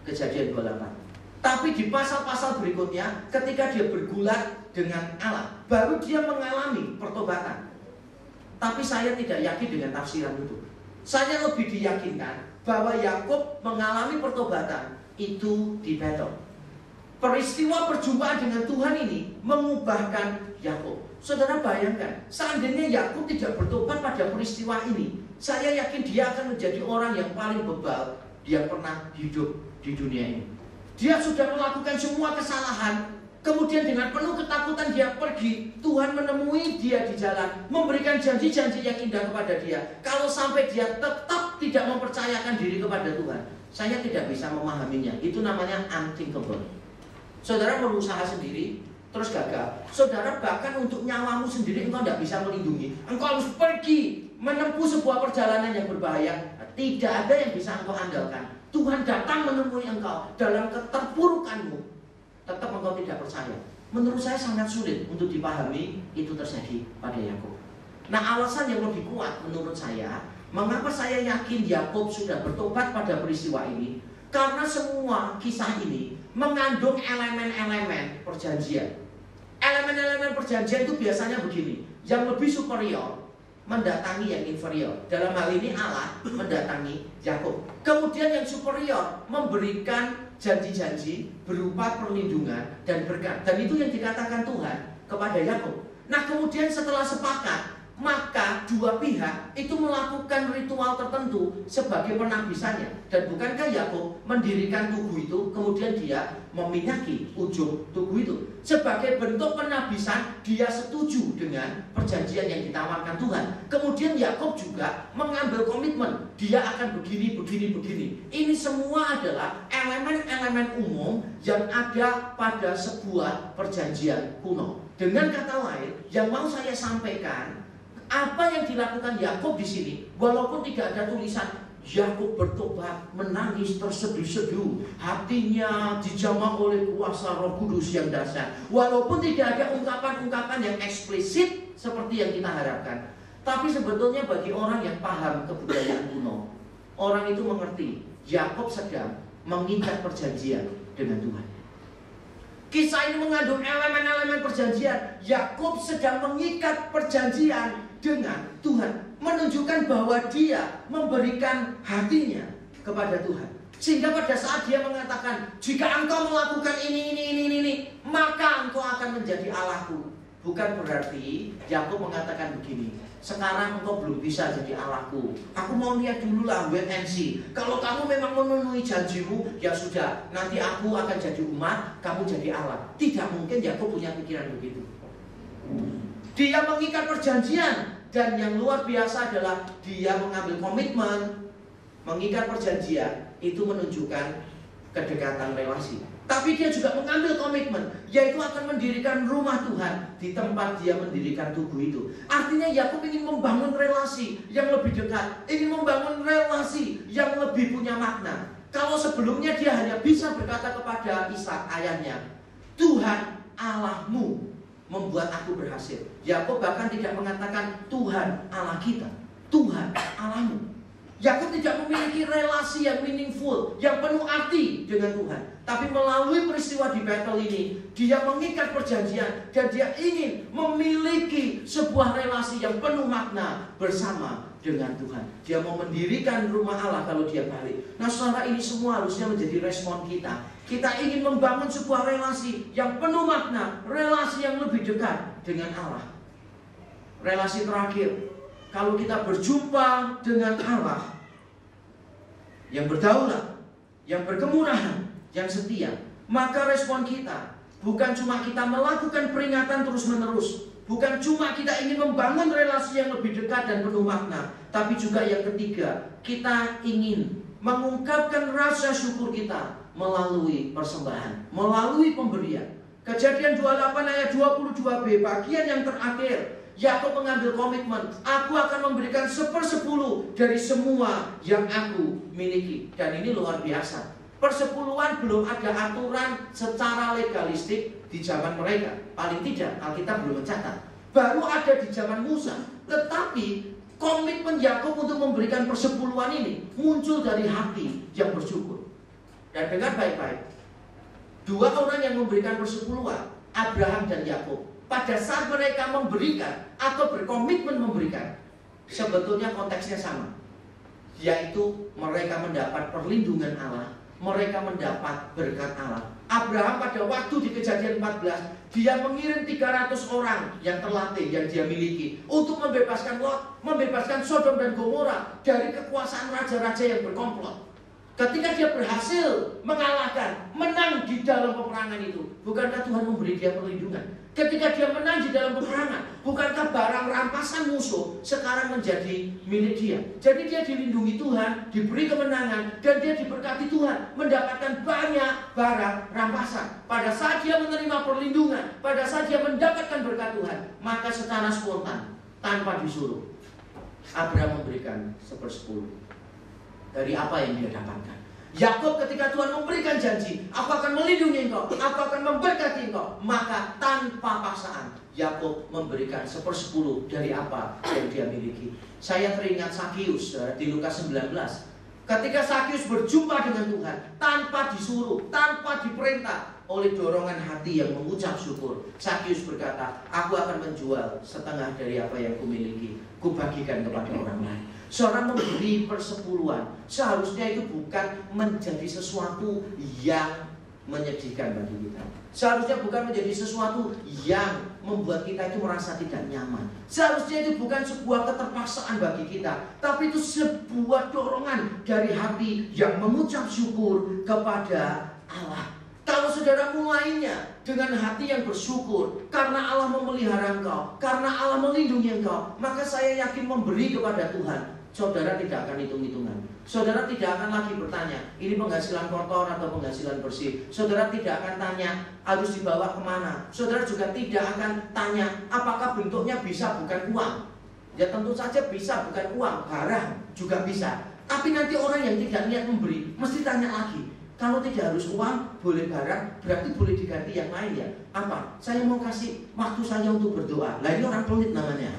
Kejadian 28, tapi di pasal-pasal berikutnya ketika dia bergulat dengan Allah, baru dia mengalami pertobatan. Tapi saya tidak yakin dengan tafsiran itu. Saya lebih diyakinkan bahwa Yakub mengalami pertobatan itu di Bethel. Peristiwa perjumpaan dengan Tuhan ini mengubahkan Yakub. Saudara bayangkan, seandainya Yakub tidak bertobat pada peristiwa ini, saya yakin dia akan menjadi orang yang paling bebal yang pernah hidup di dunia ini. Dia sudah melakukan semua kesalahan, kemudian dengan penuh ketakutan dia pergi. Tuhan menemui dia di jalan, memberikan janji-janji yang indah kepada dia. Kalau sampai dia tetap tidak mempercayakan diri kepada Tuhan, saya tidak bisa memahaminya. Itu namanya unthinkable. Saudara berusaha sendiri, terus gagal. Saudara bahkan untuk nyawamu sendiri engkau tidak bisa melindungi. Engkau harus pergi menempuh sebuah perjalanan yang berbahaya. Tidak ada yang bisa engkau andalkan. Tuhan datang menemui engkau dalam keterpurukanmu, tetap engkau tidak percaya. Menurut saya sangat sulit untuk dipahami itu terjadi pada Yakub. Nah, alasan yang lebih kuat menurut saya, mengapa saya yakin Yakub sudah bertobat pada peristiwa ini, karena semua kisah ini mengandung elemen-elemen perjanjian. Elemen-elemen perjanjian itu biasanya begini, yang lebih superior mendatangi yang inferior. Dalam hal ini Allah mendatangi Yakub. Kemudian yang superior memberikan janji-janji berupa perlindungan dan berkat. Dan itu yang dikatakan Tuhan kepada Yakub. Nah, kemudian setelah sepakat, maka dua pihak itu melakukan ritual tertentu sebagai penabisannya. Dan bukankah Yakub mendirikan tugu itu, kemudian dia meminyaki ujung tugu itu sebagai bentuk penabisan dia setuju dengan perjanjian yang ditawarkan Tuhan. Kemudian Yakub juga mengambil komitmen, dia akan begini. Ini semua adalah elemen-elemen umum yang ada pada sebuah perjanjian kuno. Dengan kata lain, yang mau saya sampaikan, apa yang dilakukan Yakub di sini, walaupun tidak ada tulisan Yakub bertobat, menangis terseduh-seduh, hatinya dijamah oleh kuasa Roh Kudus yang dahsyat. Walaupun tidak ada ungkapan-ungkapan yang eksplisit seperti yang kita harapkan, tapi sebetulnya bagi orang yang paham kebudayaan kuno, orang itu mengerti Yakub sedang mengikat perjanjian dengan Tuhan. Kisah ini mengandung elemen-elemen perjanjian. Yakub sedang mengikat perjanjian dengan Tuhan, menunjukkan bahwa dia memberikan hatinya kepada Tuhan. Sehingga pada saat dia mengatakan, jika engkau melakukan ini, maka engkau akan menjadi Allahku. Bukan berarti Yakub mengatakan begini, sekarang engkau belum bisa jadi Allahku, aku mau lihat dulu lah, wait and see. Kalau kamu memang memenuhi janjimu, ya sudah, nanti aku akan jadi umat, kamu jadi Allah. Tidak mungkin Yakub punya pikiran begitu. Dia mengikat perjanjian. Dan yang luar biasa adalah dia mengambil komitmen. Mengikat perjanjian itu menunjukkan kedekatan relasi. Tapi dia juga mengambil komitmen, yaitu akan mendirikan rumah Tuhan di tempat dia mendirikan tugu itu. Artinya Yakub ingin membangun relasi yang lebih dekat, ingin membangun relasi yang lebih punya makna. Kalau sebelumnya dia hanya bisa berkata kepada Ishak ayahnya, Tuhan Allahmu membuat aku berhasil. Yakub bahkan tidak mengatakan Tuhan Allah kita, Tuhan Allahmu. Yakub tidak memiliki relasi yang meaningful, yang penuh arti dengan Tuhan. Tapi melalui peristiwa di Betel ini, dia mengikat perjanjian dan dia ingin memiliki sebuah relasi yang penuh makna bersama dengan Tuhan. Dia mau mendirikan rumah Allah kalau dia balik. Nah, saudara, ini semua harusnya menjadi respon kita. Kita ingin membangun sebuah relasi yang penuh makna, relasi yang lebih dekat dengan Allah. Relasi terakhir, kalau kita berjumpa dengan Allah yang berdaulat, yang berkemurahan, yang setia, maka respon kita bukan cuma kita melakukan peringatan terus-menerus, bukan cuma kita ingin membangun relasi yang lebih dekat dan penuh makna, tapi juga yang ketiga, kita ingin mengungkapkan rasa syukur kita melalui persembahan, melalui pemberian. Kejadian 28 ayat 22b, bagian yang terakhir, Yakub mengambil komitmen, aku akan memberikan 1/10 dari semua yang aku miliki. Dan ini luar biasa. Persepuluhan belum ada aturan secara legalistik di zaman mereka. Paling tidak Alkitab belum mencatat. Baru ada di zaman Musa. Tetapi komitmen Yakub untuk memberikan persepuluhan ini muncul dari hati yang bersyukur. Dan dengar baik-baik, dua orang yang memberikan persepuluhan, Abraham dan Yakub, pada saat mereka memberikan atau berkomitmen memberikan, sebetulnya konteksnya sama, yaitu mereka mendapat perlindungan Allah, mereka mendapat berkat Allah. Abraham pada waktu di Kejadian 14, dia mengirim 300 orang yang terlatih yang dia miliki untuk membebaskan Lot, membebaskan Sodom dan Gomora dari kekuasaan raja-raja yang berkomplot. Ketika dia berhasil mengalahkan, menang di dalam peperangan itu, bukankah Tuhan memberi dia perlindungan? Ketika dia menang di dalam peperangan, bukankah barang rampasan musuh sekarang menjadi milik dia? Jadi dia dilindungi Tuhan, diberi kemenangan, dan dia diberkati Tuhan, mendapatkan banyak barang rampasan. Pada saat dia menerima perlindungan, pada saat dia mendapatkan berkat Tuhan, maka secara spontan, tanpa disuruh, Abraham memberikan 1/10 dari apa yang dia dapatkan. Yakub ketika Tuhan memberikan janji, aku akan melindungi engkau, aku akan memberkati engkau, maka tanpa paksaan Yakub memberikan 1/10 dari apa yang dia miliki. Saya teringat Sakius di Lukas 19. Ketika Sakius berjumpa dengan Tuhan tanpa disuruh, tanpa diperintah, oleh dorongan hati yang mengucap syukur, Sakius berkata, aku akan menjual setengah dari apa yang kumiliki, kubagikan kepada orang lain. Seorang memberi persepuluhan seharusnya itu bukan menjadi sesuatu yang menyedihkan bagi kita. Seharusnya bukan menjadi sesuatu yang membuat kita itu merasa tidak nyaman. Seharusnya itu bukan sebuah keterpaksaan bagi kita, tapi itu sebuah dorongan dari hati yang mengucap syukur kepada Allah. Kalau saudara mulainya dengan hati yang bersyukur karena Allah memelihara engkau, karena Allah melindungi engkau, maka saya yakin memberi kepada Tuhan, saudara tidak akan hitung-hitungan. Saudara tidak akan lagi bertanya, ini penghasilan kotor atau penghasilan bersih. Saudara tidak akan tanya, harus dibawa kemana. Saudara juga tidak akan tanya, apakah bentuknya bisa bukan uang. Ya tentu saja bisa bukan uang, barang juga bisa. Tapi nanti orang yang tidak niat memberi, mesti tanya lagi. Kalau tidak harus uang, boleh barang, berarti boleh diganti yang lain ya. Apa? Saya mau kasih waktu saya untuk berdoa. Nah ini orang pelit namanya.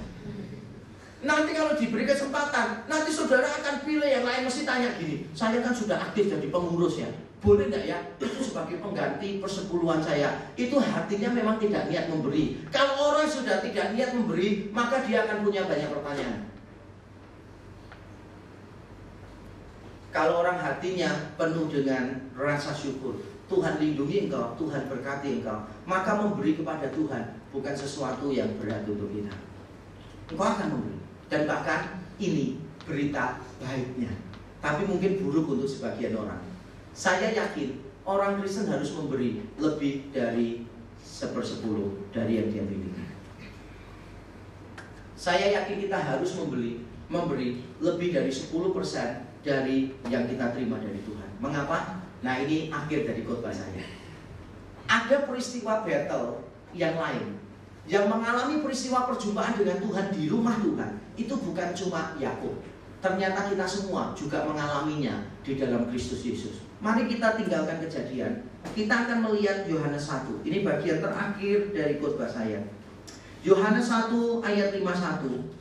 Nanti kalau diberi kesempatan, nanti saudara akan pilih yang lain, mesti tanya gini, saya kan sudah aktif jadi pengurus ya, boleh nggak ya itu sebagai pengganti persepuluhan saya. Itu hatinya memang tidak niat memberi. Kalau orang sudah tidak niat memberi, maka dia akan punya banyak pertanyaan. Kalau orang hatinya penuh dengan rasa syukur, Tuhan lindungi engkau, Tuhan berkati engkau, maka memberi kepada Tuhan bukan sesuatu yang berat untuk kita. Engkau akan memberi. Dan bahkan ini berita baiknya, tapi mungkin buruk untuk sebagian orang. Saya yakin orang Kristen harus memberi lebih dari 1/10 dari yang dia miliki. Saya yakin kita harus memberi lebih dari 10% dari yang kita terima dari Tuhan. Mengapa? Nah ini akhir dari khotbah saya. Ada peristiwa battle yang lain, yang mengalami peristiwa perjumpaan dengan Tuhan di rumah Tuhan. Itu bukan cuma Yakub. Ternyata kita semua juga mengalaminya di dalam Kristus Yesus. Mari kita tinggalkan Kejadian. Kita akan melihat Yohanes 1. Ini bagian terakhir dari khotbah saya. Yohanes 1 ayat 51.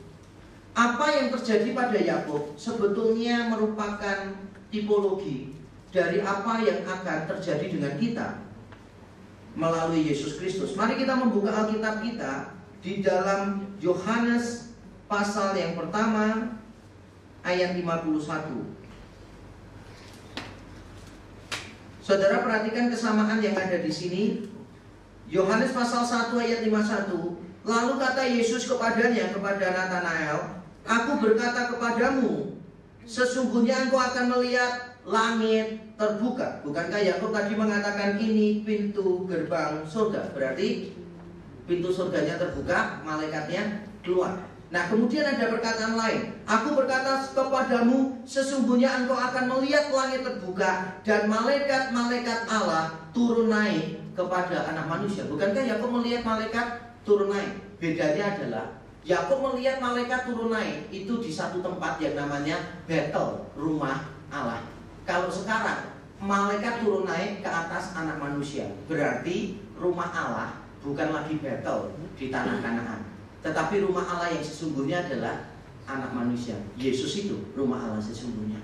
Apa yang terjadi pada Yakub sebetulnya merupakan tipologi dari apa yang akan terjadi dengan kita melalui Yesus Kristus. Mari kita membuka Alkitab kita di dalam Yohanes pasal yang pertama ayat 51. Saudara perhatikan kesamaan yang ada di sini. Yohanes pasal 1 ayat 51. Lalu kata Yesus kepadanya, kepada Natanael, aku berkata kepadamu, sesungguhnya engkau akan melihat langit terbuka. Bukankah Yakub tadi mengatakan ini pintu gerbang surga? Berarti pintu surganya terbuka, malaikatnya keluar. Nah kemudian ada perkataan lain. Aku berkata kepadamu, sesungguhnya engkau akan melihat langit terbuka dan malaikat-malaikat Allah turun naik kepada anak manusia. Bukankah Yakub melihat malaikat turun naik? Bedanya adalah Yakub melihat malaikat turun naik itu di satu tempat yang namanya Betel, rumah Allah. Kalau sekarang malaikat turun naik ke atas anak manusia, berarti rumah Allah bukan lagi Betel di tanah Kanaan, tetapi rumah Allah yang sesungguhnya adalah anak manusia. Yesus itu rumah Allah sesungguhnya.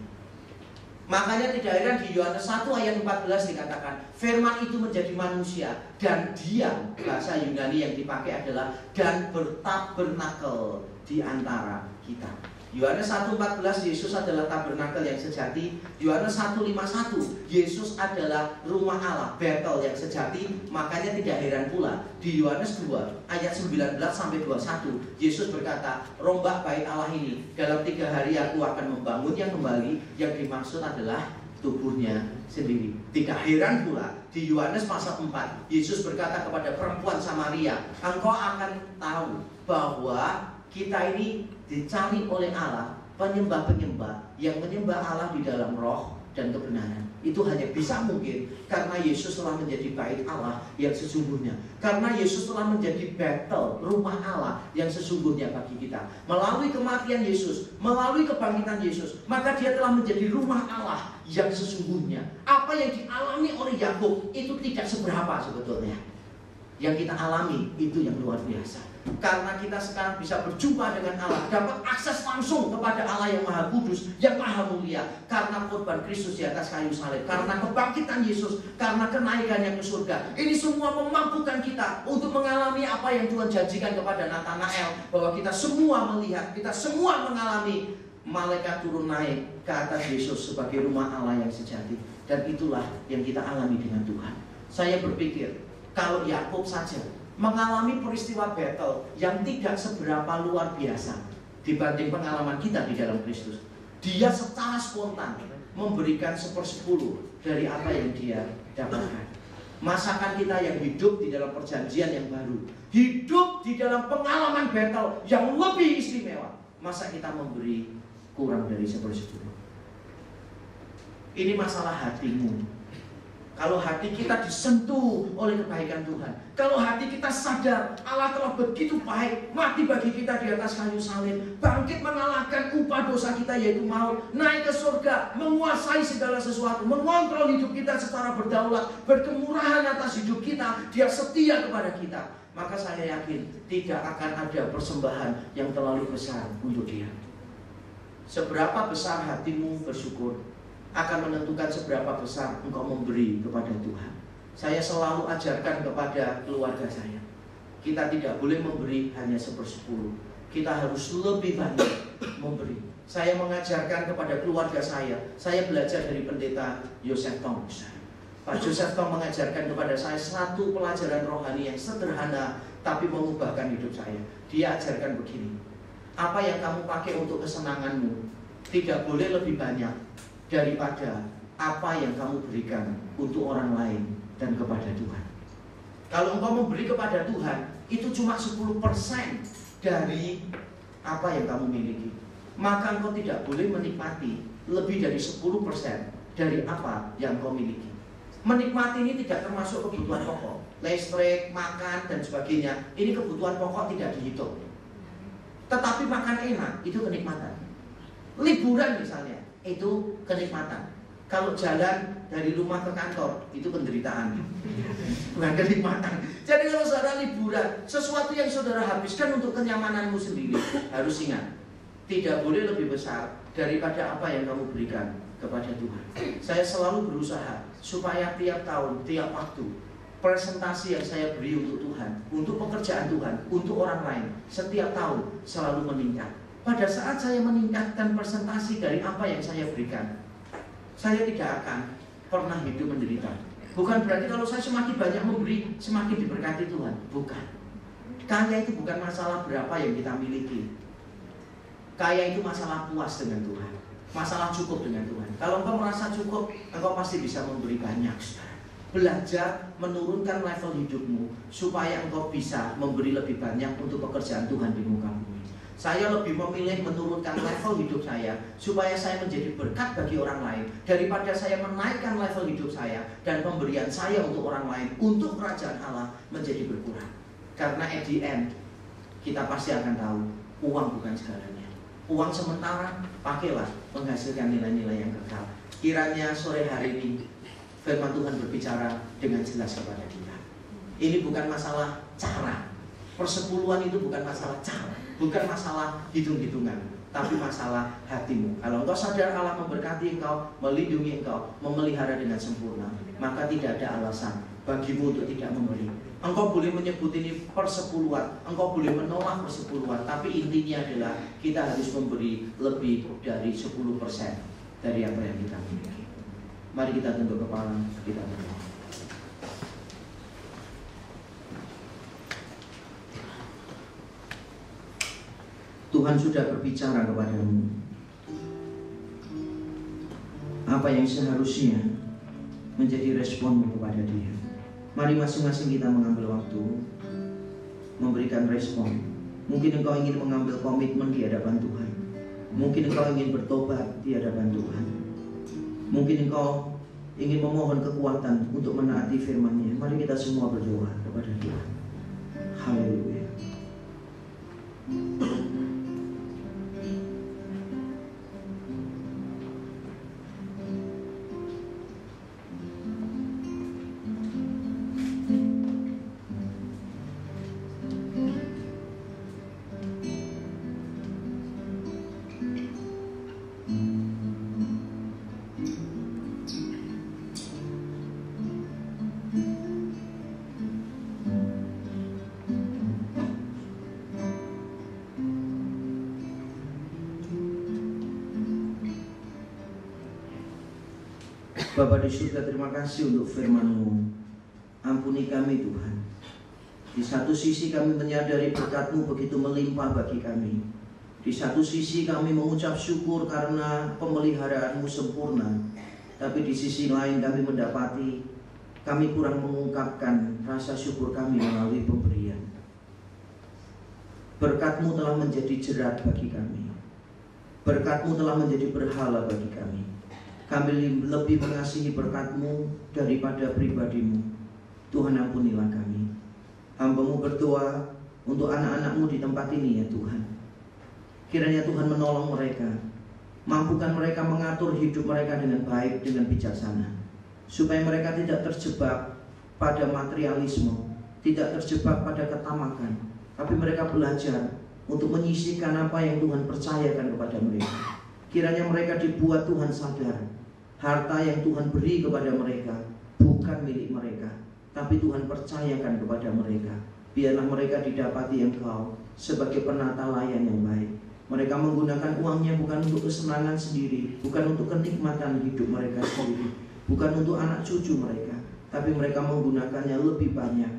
Makanya tidak heran di Yohanes 1 ayat 14 dikatakan firman itu menjadi manusia dan diam. Bahasa Yunani yang dipakai adalah dan bertabernakel di antara kita. Yohanes 1:14 Yesus adalah tabernakel yang sejati. Yohanes 1:51 Yesus adalah rumah Allah, Betel yang sejati. Makanya tidak heran pula di Yohanes 2 ayat 19-21 Yesus berkata, rombak bait Allah ini dalam 3 hari aku akan membangunnya kembali. Yang dimaksud adalah tubuhnya sendiri. Tidak heran pula di Yohanes pasal 4 Yesus berkata kepada perempuan Samaria, engkau akan tahu bahwa kita ini dicari oleh Allah, penyembah-penyembah yang menyembah Allah di dalam roh dan kebenaran. Itu hanya bisa mungkin karena Yesus telah menjadi bait Allah yang sesungguhnya. Karena Yesus telah menjadi Betel, rumah Allah yang sesungguhnya bagi kita. Melalui kematian Yesus, melalui kebangkitan Yesus, maka dia telah menjadi rumah Allah yang sesungguhnya. Apa yang dialami oleh Yakub itu tidak seberapa sebetulnya. Yang kita alami itu yang luar biasa. Karena kita sekarang bisa berjumpa dengan Allah, dapat akses langsung kepada Allah yang Maha Kudus, yang Maha Mulia, karena korban Kristus di atas kayu salib, karena kebangkitan Yesus, karena kenaikannya ke surga. Ini semua memampukan kita untuk mengalami apa yang Tuhan janjikan kepada Nathanael, bahwa kita semua melihat, kita semua mengalami malaikat turun naik ke atas Yesus sebagai rumah Allah yang sejati. Dan itulah yang kita alami dengan Tuhan. Saya berpikir, kalau Yakub saja mengalami peristiwa Betel yang tidak seberapa luar biasa dibanding pengalaman kita di dalam Kristus, dia secara spontan memberikan 1/10 dari apa yang dia dapatkan. Masakan kita yang hidup di dalam perjanjian yang baru, hidup di dalam pengalaman Betel yang lebih istimewa, masa kita memberi kurang dari 1/10? Ini masalah hatimu. Kalau hati kita disentuh oleh kebaikan Tuhan, kalau hati kita sadar Allah telah begitu baik, mati bagi kita di atas kayu salib, bangkit mengalahkan upah dosa kita yaitu maut, naik ke surga, menguasai segala sesuatu, mengontrol hidup kita secara berdaulat, berkemurahan atas hidup kita, dia setia kepada kita, maka saya yakin tidak akan ada persembahan yang terlalu besar untuk dia. Seberapa besar hatimu bersyukur akan menentukan seberapa besar engkau memberi kepada Tuhan. Saya selalu ajarkan kepada keluarga saya, kita tidak boleh memberi hanya 1/10. Kita harus lebih banyak memberi. Saya mengajarkan kepada keluarga saya belajar dari pendeta Joseph Tong. Pak Joseph Tong mengajarkan kepada saya satu pelajaran rohani yang sederhana tapi mengubahkan hidup saya. Dia ajarkan begini, apa yang kamu pakai untuk kesenanganmu tidak boleh lebih banyak daripada apa yang kamu berikan untuk orang lain dan kepada Tuhan. Kalau engkau memberi kepada Tuhan, itu cuma 10% dari apa yang kamu miliki, maka engkau tidak boleh menikmati lebih dari 10% dari apa yang kau miliki. Menikmati ini tidak termasuk kebutuhan pokok, listrik, makan, dan sebagainya. Ini kebutuhan pokok tidak dihitung. Tetapi makan enak, itu kenikmatan. Liburan misalnya, itu kenikmatan. Kalau jalan dari rumah ke kantor, itu penderitaan, bukan kenikmatan. Jadi kalau saudara liburan, sesuatu yang saudara habiskan untuk kenyamananmu sendiri, harus ingat, tidak boleh lebih besar daripada apa yang kamu berikan kepada Tuhan. Saya selalu berusaha supaya tiap tahun, tiap waktu, presentasi yang saya beri untuk Tuhan, untuk pekerjaan Tuhan, untuk orang lain, setiap tahun selalu meningkat. Pada saat saya meningkatkan presentasi dari apa yang saya berikan, saya tidak akan pernah hidup menderita. Bukan berarti kalau saya semakin banyak memberi, semakin diberkati Tuhan. Bukan. Kaya itu bukan masalah berapa yang kita miliki. Kaya itu masalah puas dengan Tuhan, masalah cukup dengan Tuhan. Kalau engkau merasa cukup, engkau pasti bisa memberi banyak. Belajar menurunkan level hidupmu supaya engkau bisa memberi lebih banyak untuk pekerjaan Tuhan di muka bumi. Saya lebih memilih menurunkan level hidup saya supaya saya menjadi berkat bagi orang lain, daripada saya menaikkan level hidup saya dan pemberian saya untuk orang lain, untuk kerajaan Allah menjadi berkurang. Karena at the end, kita pasti akan tahu uang bukan segalanya. Uang sementara, pakailah menghasilkan nilai-nilai yang kekal. Kiranya sore hari ini firman Tuhan berbicara dengan jelas kepada kita. Ini bukan masalah cara. Persepuluhan itu bukan masalah cara, bukan masalah hitung-hitungan, tapi masalah hatimu. Kalau engkau sadar Allah memberkati engkau, melindungi engkau, memelihara dengan sempurna, maka tidak ada alasan bagimu untuk tidak memberi. Engkau boleh menyebut ini persepuluhan, engkau boleh menolak persepuluhan, tapi intinya adalah kita harus memberi lebih dari 10% dari apa yang kita miliki. Mari kita tunduk kepala, kita berdoa. Tuhan sudah berbicara kepadamu apa yang seharusnya menjadi responmu kepada Dia. Mari masing-masing kita mengambil waktu memberikan respon. Mungkin engkau ingin mengambil komitmen di hadapan Tuhan. Mungkin engkau ingin bertobat di hadapan Tuhan. Mungkin engkau ingin memohon kekuatan untuk menaati firman-Nya. Mari kita semua berdoa kepada Tuhan. Haleluya. Bapa di surga, terima kasih untuk firman-Mu. Ampuni kami Tuhan. Di satu sisi kami menyadari berkat-Mu begitu melimpah bagi kami. Di satu sisi kami mengucap syukur karena pemeliharaan-Mu sempurna. Tapi di sisi lain kami mendapati kami kurang mengungkapkan rasa syukur kami melalui pemberian. Berkat-Mu telah menjadi jerat bagi kami. Berkat-Mu telah menjadi berhala bagi kami. Kami lebih mengasihi berkat-Mu daripada pribadi-Mu. Tuhan, ampunilah kami. Hamba-Mu berdoa untuk anak-anak-Mu di tempat ini ya Tuhan. Kiranya Tuhan menolong mereka, mampukan mereka mengatur hidup mereka dengan baik, dengan bijaksana, supaya mereka tidak terjebak pada materialisme, tidak terjebak pada ketamakan, tapi mereka belajar untuk menyisihkan apa yang Tuhan percayakan kepada mereka. Kiranya mereka dibuat Tuhan sadar, harta yang Tuhan beri kepada mereka bukan milik mereka, tapi Tuhan percayakan kepada mereka. Biarlah mereka didapati Engkau sebagai penata layan yang baik. Mereka menggunakan uangnya bukan untuk kesenangan sendiri, bukan untuk kenikmatan hidup mereka sendiri, bukan untuk anak cucu mereka, tapi mereka menggunakannya lebih banyak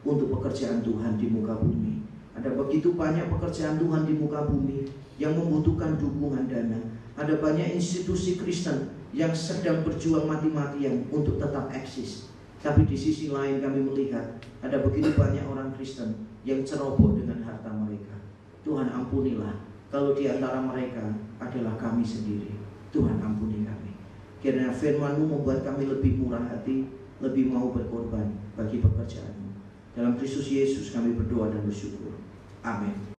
untuk pekerjaan Tuhan di muka bumi. Ada begitu banyak pekerjaan Tuhan di muka bumi yang membutuhkan dukungan dana. Ada banyak institusi Kristen yang sedang berjuang mati-matian untuk tetap eksis. Tapi di sisi lain kami melihat ada begitu banyak orang Kristen yang ceroboh dengan harta mereka. Tuhan, ampunilah kalau di antara mereka adalah kami sendiri. Tuhan, ampuni kami. Kiranya firman-Mu membuat kami lebih murah hati, lebih mau berkorban bagi pekerjaan-Mu. Dalam Kristus Yesus kami berdoa dan bersyukur. Amin.